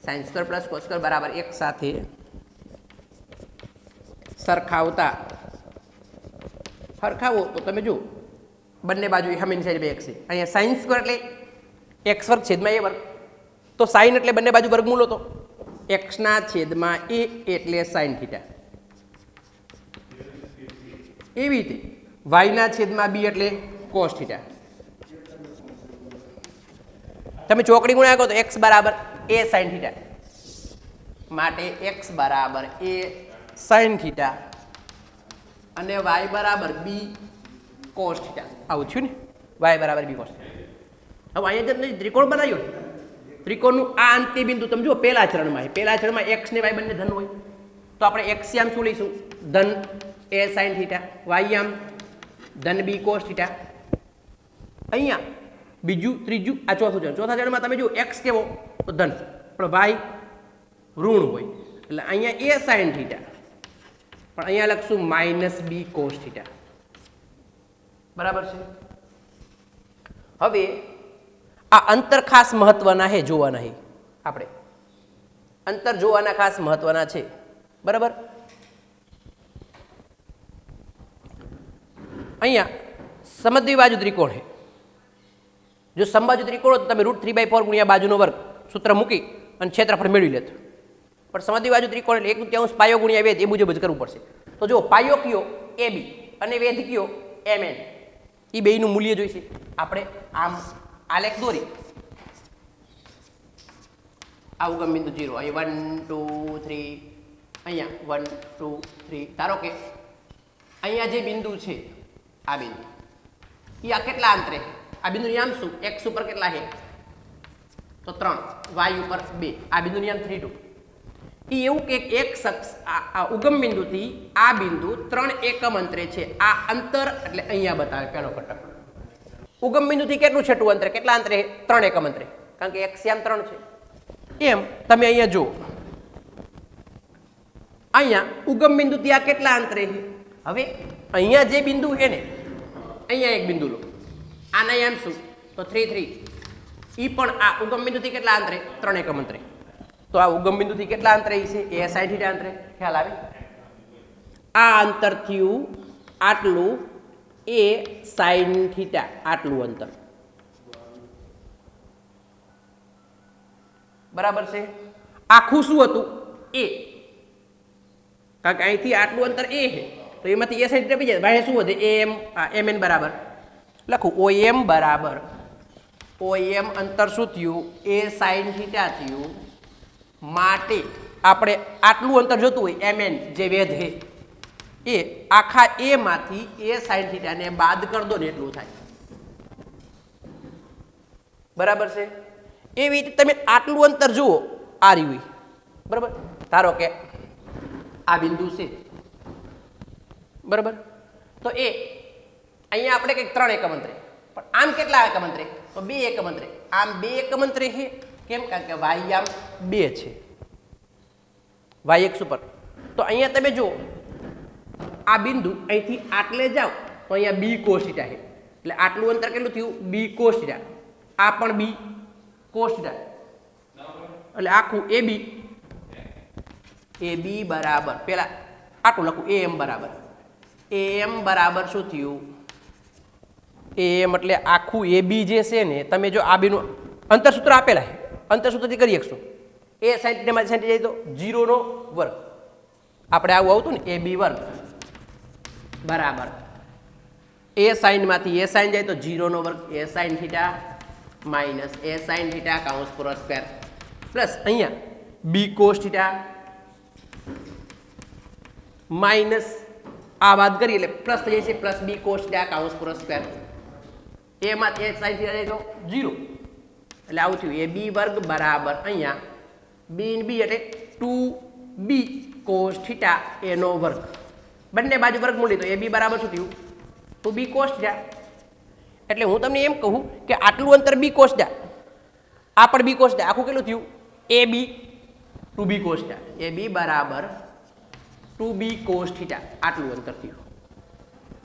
sin square plus cos square બરાબર 1 સાથે સરખાવો તો તમે જો બંને બાજુ સામેની સાઈડ 2x છે અહીંયા sin સ્ક્વેર એટલે x વર્ગ છેદમાં a વર્ગ તો sin એટલે બંને બાજુ વર્ગમૂળ હતો x ના છેદમાં a એટલે sin થીટા એવી રીતે y ના છેદમાં b એટલે cos થીટા તમે ચોકડી ગુણ્યા કરો તો x બરાબર a sin થીટા માટે x બરાબર a sin થીટા અને y બરાબર b cos થીટા આવું થયું ને y બરાબર b cos થીટા હવે અહીંયા જે ત્રિકોણ બનાવ્યો ત્રિકોણનું આ અંત્ય બિંદુ તમે જુઓ પહેલા ચરણમાં x ને y બંને ધન હોય તો આપણે x આમ શું લઈશું ધન a sin થીટા y આમ ધન b cos થીટા અહીંયા બીજું ત્રીજું આ ચોથા ચરણમાં તમે જુઓ x કેવો તો ધન પણ y ઋણ હોય એટલે અહીંયા a sin થીટા પણ અહીંયા લખશું માઇનસ b cos થીટા બરાબર છે હવે આ અંતર ખાસ મહત્વના છે જોવાના છે આપણે અંતર જોવાના ખાસ મહત્વના છે બરાબર અહીંયા સમદ્વિબાજુ ત્રિકોણ છે જો સમબાજુ ત્રિકોણ તો તમે √3/4 ગુણ્યા બાજુનો વર્ગ સૂત્ર મૂકી અને ક્ષેત્રફળ મેળવી લેતો પણ સમદ્વિબાજુ ત્રિકોણ એટલે 1/3 પાયો ગુણ્યા વેધ એ મુજબ જ કરવું પડશે તો જો પાયો કયો AB અને વેધ કયો MN એ બેયનું મૂલ્ય જોઈશે આપણે આમ આલેખ દોરી આ ઉગમ બિંદુ 0 અહીં 1 2 3 અહીંયા 1 2 3 ધારો કે અહીંયા જે બિંદુ છે આ બિંદુ એ આ કેટલા અંતરે આ બિંદુનું નામ શું x ઉપર કેટલા છે તો 3 y ઉપર 2 આ બિંદુનું નામ 3 2 એ એવું કે એક શખ્સ આ ઉગમ બિંદુથી આ બિંદુ 3 એકમ અંતરે છે આ અંતર એટલે અહીંયા બતાવે પહેલો ઘટક ઉગમ બિંદુથી કેટલું છેટું અંતરે કેટલા અંતરે 3 એકમ અંતરે કારણ કે x આમ 3 છે એમ તમે અહીંયા જુઓ અહીંયા ઉગમ બિંદુથી આ કેટલા અંતરે છે હવે અહીંયા જે બિંદુ છે ને અહીંયા એક બિંદુ લો આના એમ શું તો 3 3 ઈ પણ આ ઉગમ બિંદુથી કેટલા અંતરે 3 એકમ અંતરે તો આ ઉગમ બિંદુથી કેટલા અંતરે છે a sin θ અંતરે ખ્યાલ આવે આ અંતર થયું આટલું a sin θ આટલું અંતર બરાબર છે આખું શું હતું a કારણ કે અહીંથી આટલું અંતર a છે તો એમાંથી a sin θ પડી જાય બાય શું વધે mn બરાબર લખું OM બરાબર OM અંતર શું થયું a sin θ થયું માટે આપણે આટલું અંતર જોતું હોય mn જે વેધ છે એ આખા a માંથી a sin θ ને બાદ કરી દો ને એટલું થાય બરાબર છે એવી રીતે તમે આટલું અંતર જુઓ આ રહ્યું બરાબર ધારો કે આ બિંદુ છે બરાબર તો એ અહીંયા આપણે કંઈક 3 એકમ અંતરે પણ આમ કેટલા એકમ અંતરે તો 2 એકમ અંતરે આમ 2 એકમ અંતરે છે કેમ કારણ કે y આમ 2 છે y x ઉપર તો અહીંયા તમે જુઓ આ બિંદુ અહીંથી આટલે જાઓ તો અહીંયા b cos θ છે એટલે આટલું અંતર કેટલું થયું b cos θ આ પણ b cos θ એટલે આખું ab બરાબર પેલા આટલું લખું am બરાબર શું થયું am એટલે આખું ab જે છે ને તમે જો આ બેનું અંતરસૂત્ર આપેલા છે અંતરસૂત્રથી કરી શકશો a sin θ માં sin θ જાય તો 0 નો વર્ગ આપણે આવું આવતું ને ab વર્ગ બરાબર a sin માંથી a sin જાય તો 0 નો વર્ગ a sin θ minus a sin θ કાઉન્સ પૂરો સ્ક્વેર પ્લસ અહીંયા b cos θ માઈનસ આ વાત કરીએ એટલે પ્લસ થઈ જશે પ્લસ b cos θ કાઉન્સ પૂરો સ્ક્વેર a માંથી a sin θ જાય તો 0 એટલે આવું થયું ab વર્ગ બરાબર અહીંયા b b એટલે 2b cos θ a નો વર્ગ બંને બાજુ વર્ગમૂળ લીધો ab બરાબર શું થયું 2b cos θ એટલે હું તમને એમ કહું કે આટલું અંતર b cos θ આ પણ b cos θ આખું કેટલું થયું ab 2b cos θ ab બરાબર 2b cos θ આટલું અંતર થયું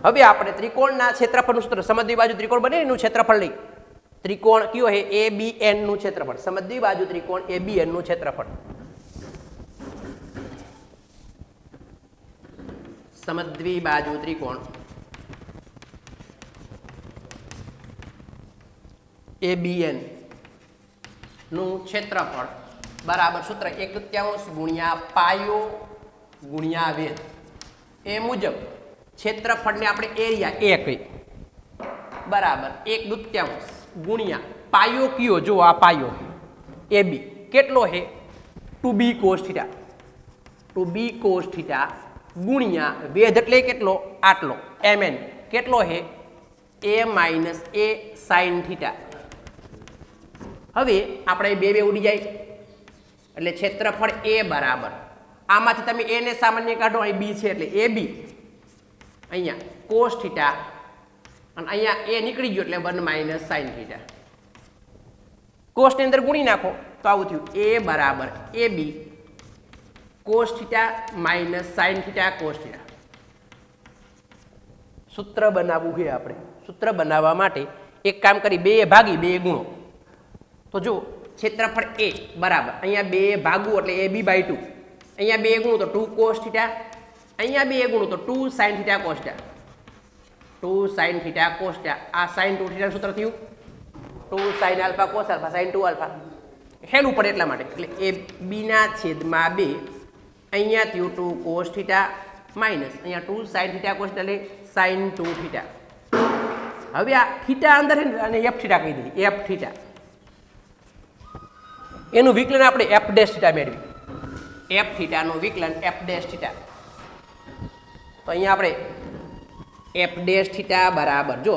હવે આપણે ત્રિકોણના ક્ષેત્રફળનું સૂત્ર સમદ્વિબાજુ ત્રિકોણ બને એનું ક્ષેત્રફળ લઈ ત્રિકોણ કયો છે ABN નું ક્ષેત્રફળ સમદ્વિબાજુ ત્રિકોણ ABN નું ક્ષેત્રફળ સમદ્વિબાજુ ત્રિકોણ ABN નું ક્ષેત્રફળ બરાબર સૂત્ર 1/3 ગુણ્યા પાયો ગુણ્યા વેધ એ મુજબ ક્ષેત્રફળને આપણે એરિયા A કહી બરાબર 1/3 ગુણ્યા પાયો કયો જો આ પાયો એ બી કેટલો છે 2b cos θ 2b cos θ ગુણ્યા વેધ એટલે કેટલો આટલો mn કેટલો છે a માઇનસ a sin θ. હવે આપણે બે બે ઉડી જાય એટલે ક્ષેત્રફળ a બરાબર આમાંથી તમે a ને સામાન્ય કાઢો અહીં b છે એટલે ab અહીંયા cos θ અને અહીંયા a નીકળી ગયો એટલે 1 માઇનસ sin θ. cos ની અંદર ગુણી નાખો તો આવું થયું a બરાબર ab cos θ minus sin θ cos θ. સૂત્ર બનાવવું છે આપણે. સૂત્ર બનાવવા માટે એક કામ કરી બે ભાગી બે ગુણો તો જો ક્ષેત્રફળ a બરાબર અહીંયા બે ભાગવું એટલે ab બાય 2 અહીંયા બે ગુણું તો 2 cos θ અહીંયા બે ગુણું તો 2 sin θ cos θ 2 sin θ cos θ આ sin 2 θ નું સૂત્ર થયું 2 sin alpha cos alpha sin 2 alpha હેલું પડે એટલા માટે એટલે એ b ના છેદમાં 2 અહીંયા થયું 2 cos θ માઇનસ અહીંયા 2 sin θ cos θ એટલે sin 2 θ. હવે આ θ અંદર છે ને અને f θ કહી દીધી f θ એનું વિકલન આપણે f ડેશ θ મેળવી f θ નું વિકલન f ડેશ θ. તો અહીંયા આપણે f ડેશ θ બરાબર જો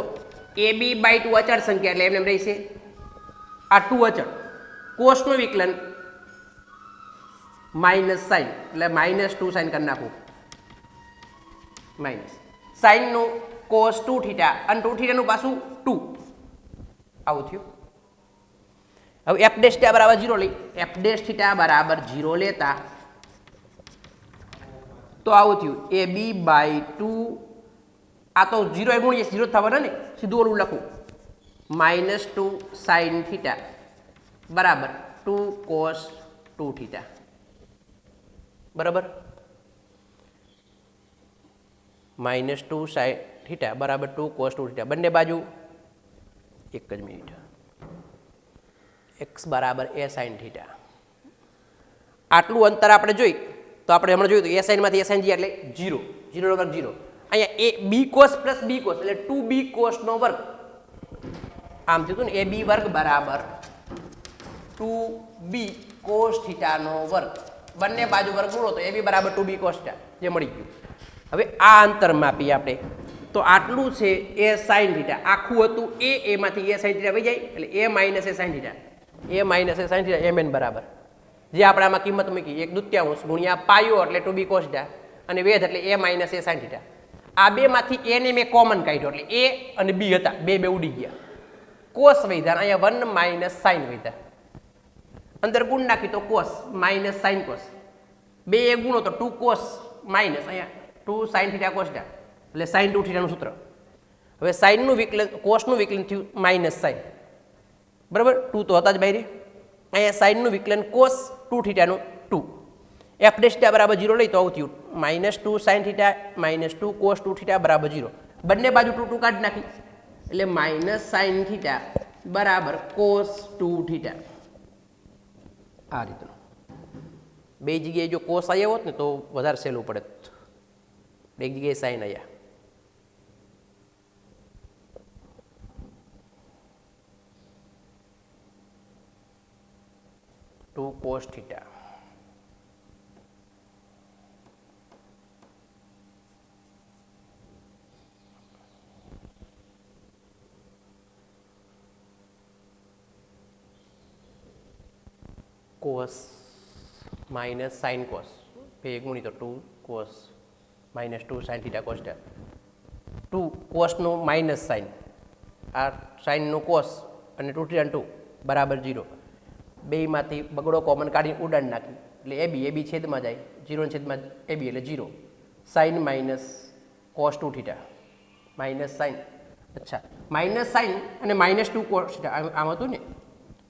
ab બાય 2 અચળ સંખ્યા એટલે એમને રહેશે આ 2 અચળ કોસ નું વિકલન માઇનસ સાઇન એટલે માઇનસ 2 સાઇન કરી નાખું માઇનસ સાઇન નું કોસ 2 θ અને 2 θ નું પાછું 2 આવું થયું. હવે f ડેશ θ બરાબર 0 લઈ f ડેશ θ બરાબર 0 લેતા તો આવું થયું ab બાય 2 આ તો 0 એ ગુણીએ 0 થવાના ને સીધું ઓલું લખું માઇનસ 2 sin θ બરાબર 2 cos 2 θ બરાબર માઇનસ 2 sin θ બરાબર 2 cos 2 θ બંને બાજુ એક જ મિનિટ x બરાબર a sin θ. આટલું અંતર આપણે જોઈ તો આપણે હમણાં જોયું તો a sin માંથી a sin ગયા એટલે 0 0 નો વર્ગ 0 અહીંયા a b cos plus b cos એટલે 2b cos નો વર્ગ આમ થયું ને ab વર્ગ બરાબર 2b cos θ નો વર્ગ બંને બાજુ વર્ગ મૂળો તો ab બરાબર 2b cos θ જે મળી ગયું. હવે આ અંતર માપીએ આપણે તો આટલું છે a sin θ આખું હતું a માંથી a sin θ વહી જાય એટલે a minus a sin θ a minus a sin θ mn બરાબર જે આપણે આમાં કિંમત મૂકી 1/2 ગુણ્યા પાયો એટલે 2b cos θ અને વેધ એટલે a માઇનસ a sin θ. આ બે માંથી a ને મેં કોમન કાઢ્યો એટલે a અને b હતા બે બે ઉડી ગયા cos વૈધા અહીંયા 1 માઇનસ sin વૈધા અંદર ગુણ નાખી તો cos માઇનસ sin cos બે એ ગુણો તો 2 cos માઇનસ અહીંયા 2 sin θ cos θ એટલે sin 2 θ નું સૂત્ર. હવે sin નું વિકલન cos નું વિકલન થયું માઇનસ sin બરાબર 2 તો હતા જ બહાર અહીંયા sin નું વિકલન cos 2 θ નું 2 f ડેશ θ બરાબર 0 લઈ તો આવું થયું માઇનસ 2 sin θ માઇનસ 2 cos 2 θ બરાબર 0 બંને બાજુ 2 2 કાઢી નાખી એટલે માઇનસ sin θ બરાબર cos 2 θ. આ રીતનું બે જગ્યાએ જો cos આવ્યો હોત ને તો વધારે સહેલું પડે એક જગ્યાએ sin આવ્યા. Two cos θ cos minus sin cos બે ગુણી તો 2 cos minus 2 sin θ cos θ 2 cos નું માઇનસ sin આ sin નું cos અને 2 θ 2 બરાબર 0 બેમાંથી બગડો કોમન કાઢીને ઉડાડ નાખી એટલે ab છેદમાં જાય 0 છેદમાં ab એટલે 0 sin minus cos 2 θ minus sin અચ્છા માઇનસ sin અને માઇનસ 2 cos θ આમ હતું ને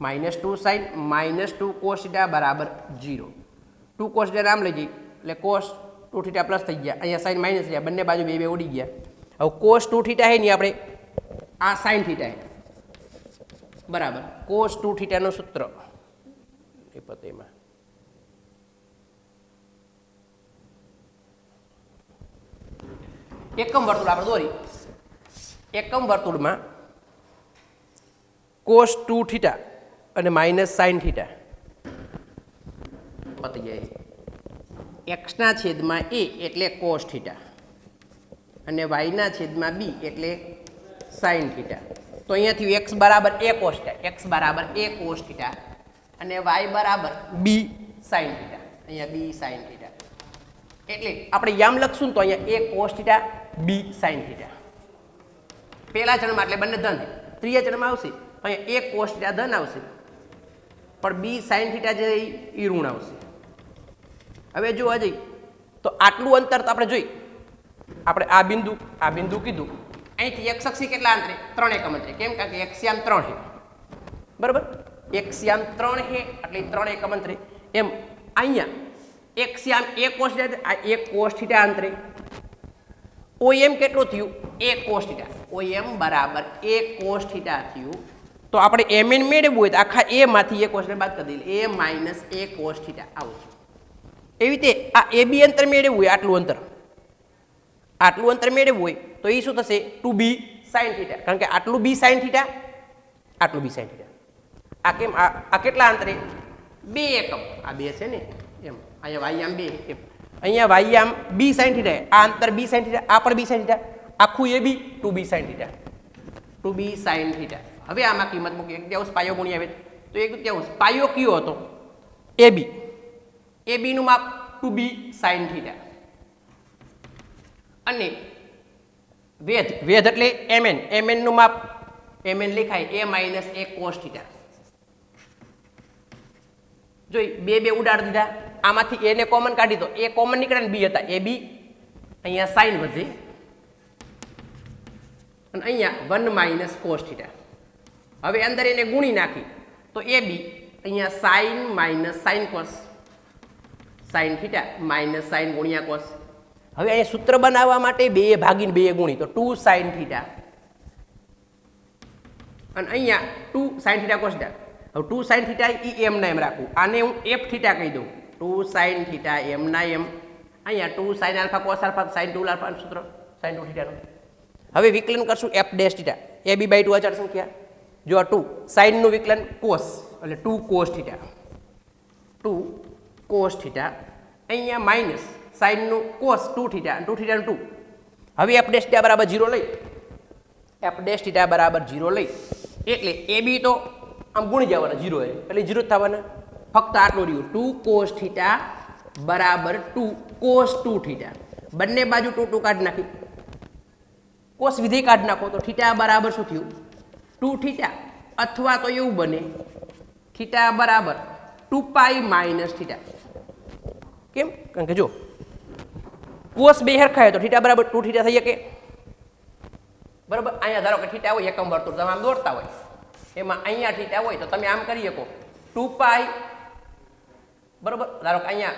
માઇનસ 2 sin માઇનસ 2 cos θ બરાબર 0 2 cos θ નામ લઈ જઈ એટલે cos 2 θ પ્લસ થઈ ગયા અહીંયા sin માઇનસ ગયા બંને બાજુ બે બે ઉડી ગયા. હવે cos 2 θ હે નહીં આપણે આ sin θ હે બરાબર cos 2 θ નું સૂત્ર એ પતેમાં એકમ વર્તુળ આપણે દોરી એકમ વર્તુળમાં કોસ 2 થીટા અને માઇનસ સાઇન થીટા પતી જાય. એક્સના છેદમાં એ એટલે કોસ થીટા અને વાયના છેદમાં બી એટલે સાઇન થીટા. તો અહીંયાથી એક્સ બરાબર એ કોસ થીટા, એક્સ બરાબર એ કોસ થીટા અને વાય બરાબર બી સાઇન થીટા. અહીંયા બી સાઇન થીટા એટલે આપણે યામ લખશું ને તો અહીંયા એ કોસ થીટા બી સાઇન થીટા. પહેલા ચરણમાં એટલે બંને ધન, ત્રીજા ચરણમાં આવશે અહીંયા એ કોસ થીટા ધન આવશે પણ બી સાઇન થીટા જે એ ઋણ આવશે. હવે જો અજય તો આટલું અંતર તો આપણે જોઈ, આપણે આ બિંદુ કીધું, અહીંથી એક અક્ષી કેટલા અંતરે 3 એકમ અંતરે. કેમ? કારણ કે એક્સ્યામ 3 છે, બરાબર. એક્સ્યામ 3 છે એટલે 3 એકમ અંતરે. એમ અહીંયા એક્સ્યામ એ કોસ થીટા, આ એક કોસ થીટા અંતરે. ઓએમ કેટલું થયું? એ કોસ થીટા. ઓએમ બરાબર એ કોસ થીટા થયું. તો આપણે એમએન મેળવવું હોય તો આખા એ માંથી એ કોસ થીટા બાદ કરી દઈએ, એ માઇનસ એ કોસ થીટા આવું છે. એવી રીતે આ એ બી અંતર મેળવવું હોય, આટલું અંતર મેળવવું હોય તો એ શું થશે? 2b sine theta. કારણ કે આટલું બી સાઇન થીટા, આટલું બી સાઇન થીટા. આ કેમ? આ કેટલા અંતરે? 2 એકમ. આ 2 છે ને, એમ અહીંયા વાયામ 2, એમ અહીંયા વાયામ બી સાઇન થીટા. આ અંતર બી સાઇન થીટા, આ પણ બી સાઇન થીટા, આખું એ બી 2b sine theta, 2b sine theta. હવે આમાં કિંમત મૂકી 1/3 પાયો ગુણી આવે તો 1/3 પાયો કયો હતો? ab. ab નું માપ 2b સાઇન થીટા અને વેધ એટલે mn નું માપ mn લખાય a minus a cos theta. જોઈ બે ઉડાડી દીધા, આમાંથી a ને કોમન કાઢી દો, a કોમન નીકળે ને b હતા, ab અહીંયા સાઇન વધે અને અહીંયા 1 માઇનસ કોસ થીટા. હવે અંદર એને ગુણી નાખી તો ab અહીંયા sine minus sine cos, sine theta minus sine ગુણ્યા કોસ. હવે અહીંયા સૂત્ર બનાવવા માટે 2 ભાગીને 2 ગુણી તો 2 સાઇન થીટા અને અહીંયા 2 સાઇન થીટા કોસ થીટા. હવે 2 સાઇન થીટા એ એમ ના એમ રાખવું, આને હું એફ થીટા કહી દઉં. 2 સાઇન થીટા એમ ના એમ, અહીંયા 2 sine alpha cos alpha sign 2 alpha સૂત્ર સાઇન 2 થીટાનું. હવે વિકલન કરશું એફ ડેશ થીટા, ab/2 અચળ સંખ્યા. જો આ 2 સાઇનનું વિકલન કોસ એટલે 2 કોસ થીટા, 2 કોસ થીટા, અહીંયા માઇનસ સાઇનનું કોસ 2 થીટા અને 2 થીટાનું 2. હવે એફ ડેશ થીટા બરાબર 0 લઈ, એફ ડેશ થીટા બરાબર 0 લઈ એટલે ab તો આમ ગુણી જવાના 0 એટલે 0 જ થવાના. ફક્ત આટલું રહ્યું 2 કોસ થીટા બરાબર 2 કોસ 2 થીટા. બંને બાજુ 2 કાઢી નાખી, કોસ વિધેય કાઢી નાખો તો થીટા બરાબર શું થયું? 2 થીટા. અથવા તો એવું બને થીટા બરાબર 2π માઇનસ થીટા. કેમ? કારણ કે જો કોસ બે હરખાય તો થીટા બરાબર 2 થીટા થઈ શકે, બરાબર. અહીંયા ધારો કે થીટા હોય એકમ વર્તુળ તમે આમ દોરતા હોય, એમાં અહીંયા થીટા હોય તો તમે આમ કરી શકો 2π, બરાબર. ધારો કે અહીંયા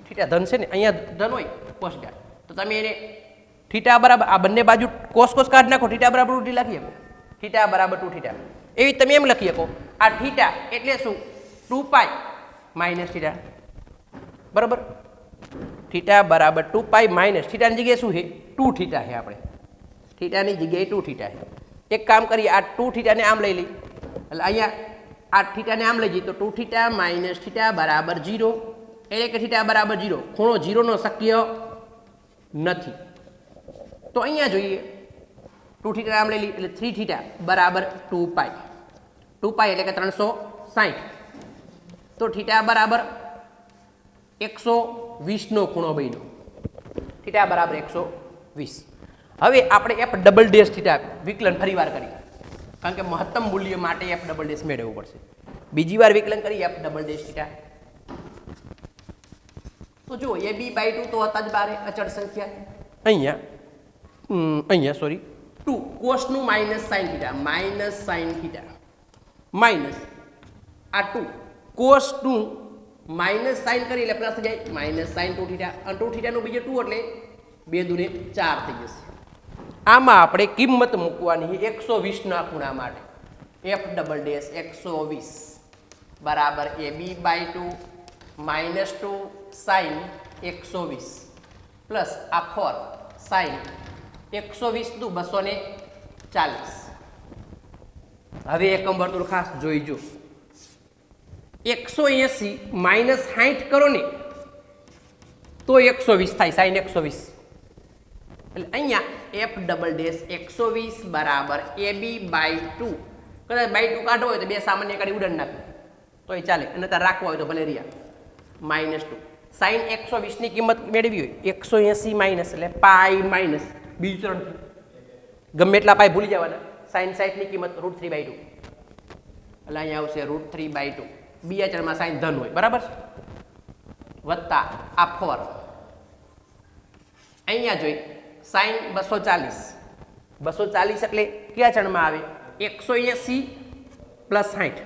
થીટા ધન છે ને, અહીંયા ધન હોય કોસ થીટા, તો તમે એને થીટા બરાબર આ બંને બાજુ કોસ કોસ કાઢી નાખો, થીટા બરાબર 2 લખી શકો, થીટા બરાબર 2 થીટા. એવી તમે એમ લખી શકો આ થીટા એટલે શું? 2π માઇનસ થીટા, બરાબર. થીટા બરાબર 2π માઇનસ થીટાની જગ્યાએ શું છે? 2 થીટા છે. આપણે થીટાની જગ્યાએ 2 થીટા છે. એક કામ કરીએ, આ 2 થીટાને આમ લઈ લઈ એટલે અહીંયા આ થીટાને આમ લઈ જઈએ તો 2 થીટા માઇનસ થીટા બરાબર 0 એટલે કે થીટા બરાબર 0. ખૂણો 0 નો શક્ય નથી. તો અહીંયા જોઈએ 2 થીટા આમ લઈ લઈએ એટલે 3 થીટા બરાબર 2π, 2π એટલે કે 360. તો થીટા બરાબર 120 નો ખૂણો બન્યો, થીટા બરાબર 120. હવે આપણે એફ ડબલ ડેશ થીટા વિકલન ફરીવાર કરીએ, કારણ કે મહત્તમ મૂલ્ય માટે એફ ડબલ ડેશ મેળવવું પડશે. બીજી વાર વિકલન કરીએ એફ ડબલ ડેશ થીટા. તો જો ab/2 તો હતા જ બારે અચળ સંખ્યા. અહીંયા સોરી 2 કોસનું minus sine theta, minus sine theta minus આ 2 કોસનું માઇનસ સાઇન કરી એટલે પ્લસ થઈ જાય માઇનસ સાઇન 2 થીટા અને 2 થીટાનું બીજું 2 એટલે 2 દુને 4 થઈ જશે. આમાં આપણે કિંમત મૂકવાની 120 ના ખૂણા માટે. એફ ડબલ ડેશ 120 બરાબર ab/2 માઇનસ 2 સાઇન 120 પ્લસ આ 4 સાઇન 120 દુ 240. હવે એકમ વર્તુળ ખાસ જોઈજો 180 માઇનસ 60 કરો ને તો 120 થાય sin 120 એટલે અહીંયા f ડબલ ડેશ 120 બરાબર ab બાય 2 કદાચ બાય 2 કાઢો હોય તો બે સામાન્ય કાઢી ઉડાડ નાખો તો એ ચાલે અને તાર રાખવા હોય તો ભલે રહ્યા -2 sin 120 ની કિંમત મેળવી હોય 180 માઇનસ એટલે પાઈ માઇનસ બીજું ચરણ ગમે એટલા પાઈ ભૂલી જવાના sin 60 ની કિંમત √3/2 એટલે અહીંયા આવશે √3/2 બીજા ચરણમાં sin ધન હોય બરાબર વત્તા આ 4 અહીંયા જોઈ sin 240 એટલે કયા ચરણમાં આવે 180 પ્લસ 60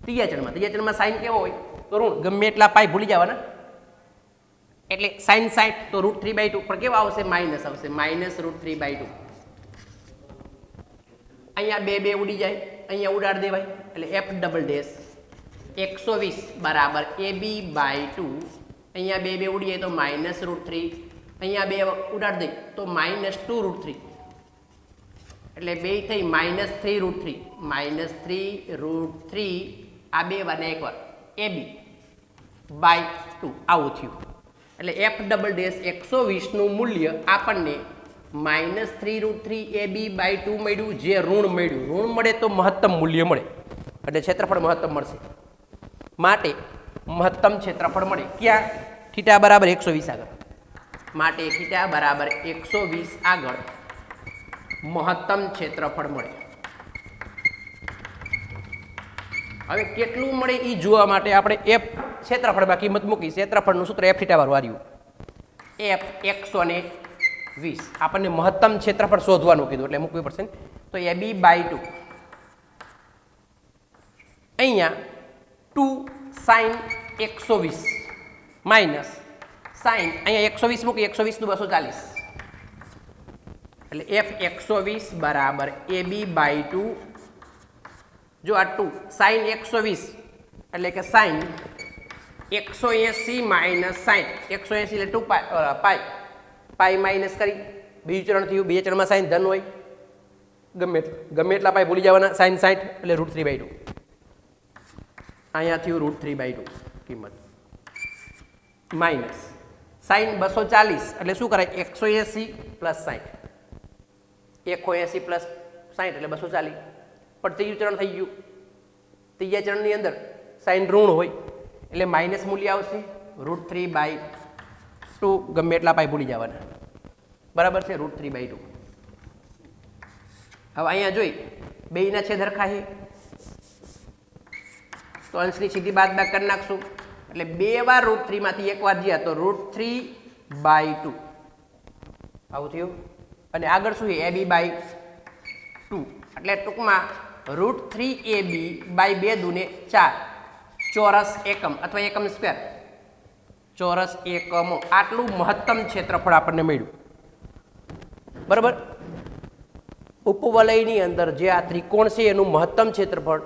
ત્રીજા ચરણમાં sin કેવો હોય તો ઋણ ગમે એટલા પાઈ ભૂલી જવાના એટલે sin 60 તો √3/2 પણ કેવા આવશે માઇનસ આવશે -√3/2 અહીંયા બે ઉડી જાય અહીંયા ઉડાડ દેવાય એટલે f ડબલ ડેશ 120 બરાબર ab બાય 2 અહીંયા બે ઉડી જાય તો -√3 અહીંયા બે ઉડાડ દે તો -2√3 એટલે બે થઈ -3√3 આ બે વાર ને એક વાર ab બાય 2 આવું થયું એટલે f ડબલ ડેશ 120 નું મૂલ્ય આપણને -3√3 ab બાય 2 મળ્યું જે ઋણ મળે તો મહત્તમ મૂલ્ય મળે એટલે ક્ષેત્રફળ મહત્તમ મળશે માટે મહત્તમ ક્ષેત્રફળ મળે ક્યાં થીટા બરાબર 120 આગળ માટે થીટા બરાબર 120 આગળ મહત્તમ ક્ષેત્રફળ મળે હવે કેટલું મળે એ જોવા માટે આપણે f ક્ષેત્રફળમાં કિંમત મૂકી ક્ષેત્રફળનું સૂત્ર f થીટા વાળું આવ્યું f 120 આપણને મહત્તમ ક્ષેત્રફળ શોધવાનું કીધું એટલે મૂકવી પડશે ને તો ab બાય 2 અહીંયા 2 sin 120 માઇનસ sin અહીંયા 120 મૂકી 120 નું 240 એટલે f 120 બરાબર ab બાય 2 જો આ 2 sin 120 એટલે કે sin 180 માઇનસ 60 180 એટલે 2 પાઈ માઇનસ કરી બીજું ચરણ થયું બે ચરણમાં sin ધન હોય ગમે એટલા પાઈ ભૂલી જવાના sin 60 એટલે √3/2 અહીંયા થયું √3/2 કિંમત માઇનસ sin 240 એટલે શું કરાય 180 પ્લસ 60 180 પ્લસ 60 એટલે 240 પણ ત્રીજું ચરણ થઈ ગયું ત્રીજા ચરણની અંદર sin ઋણ હોય એટલે માઇનસ મૂલ્ય આવશે √3/2 ગમે એટલા પાઈ ભૂલી જવાના બરાબર છે √3/2 હવે અહીંયા જોઈ બેયના છેદ હરખા છે તો અંશની સીધી બાદબાકી કરી નાખશું એટલે બે વાર √3 માંથી એક વાર જ્યાં તો √3/2 આવું થયું અને આગળ શું છે ab બાય 2 એટલે ટૂંકમાં √3ab બાય 2 દુને 4 ચોરસ એકમ અથવા એકમ સ્ક્વેર ચોરસ એકમો આટલું મહત્તમ ક્ષેત્રફળ આપણને મળ્યું બરાબર ઉપવલયની અંદર જે આ ત્રિકોણ છે એનું મહત્તમ ક્ષેત્રફળ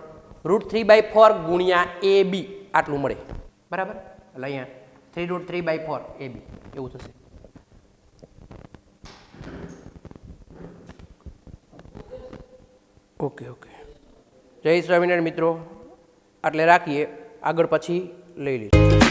√3/4 ગુણ્યા ab આટલું મળે બરાબર એટલે અહીંયા 3√3/4 ab એવું થશે ઓકે જય સ્વામિનારાયણ મિત્રો આટલે રાખીએ આગળ પછી લઈ લઈશું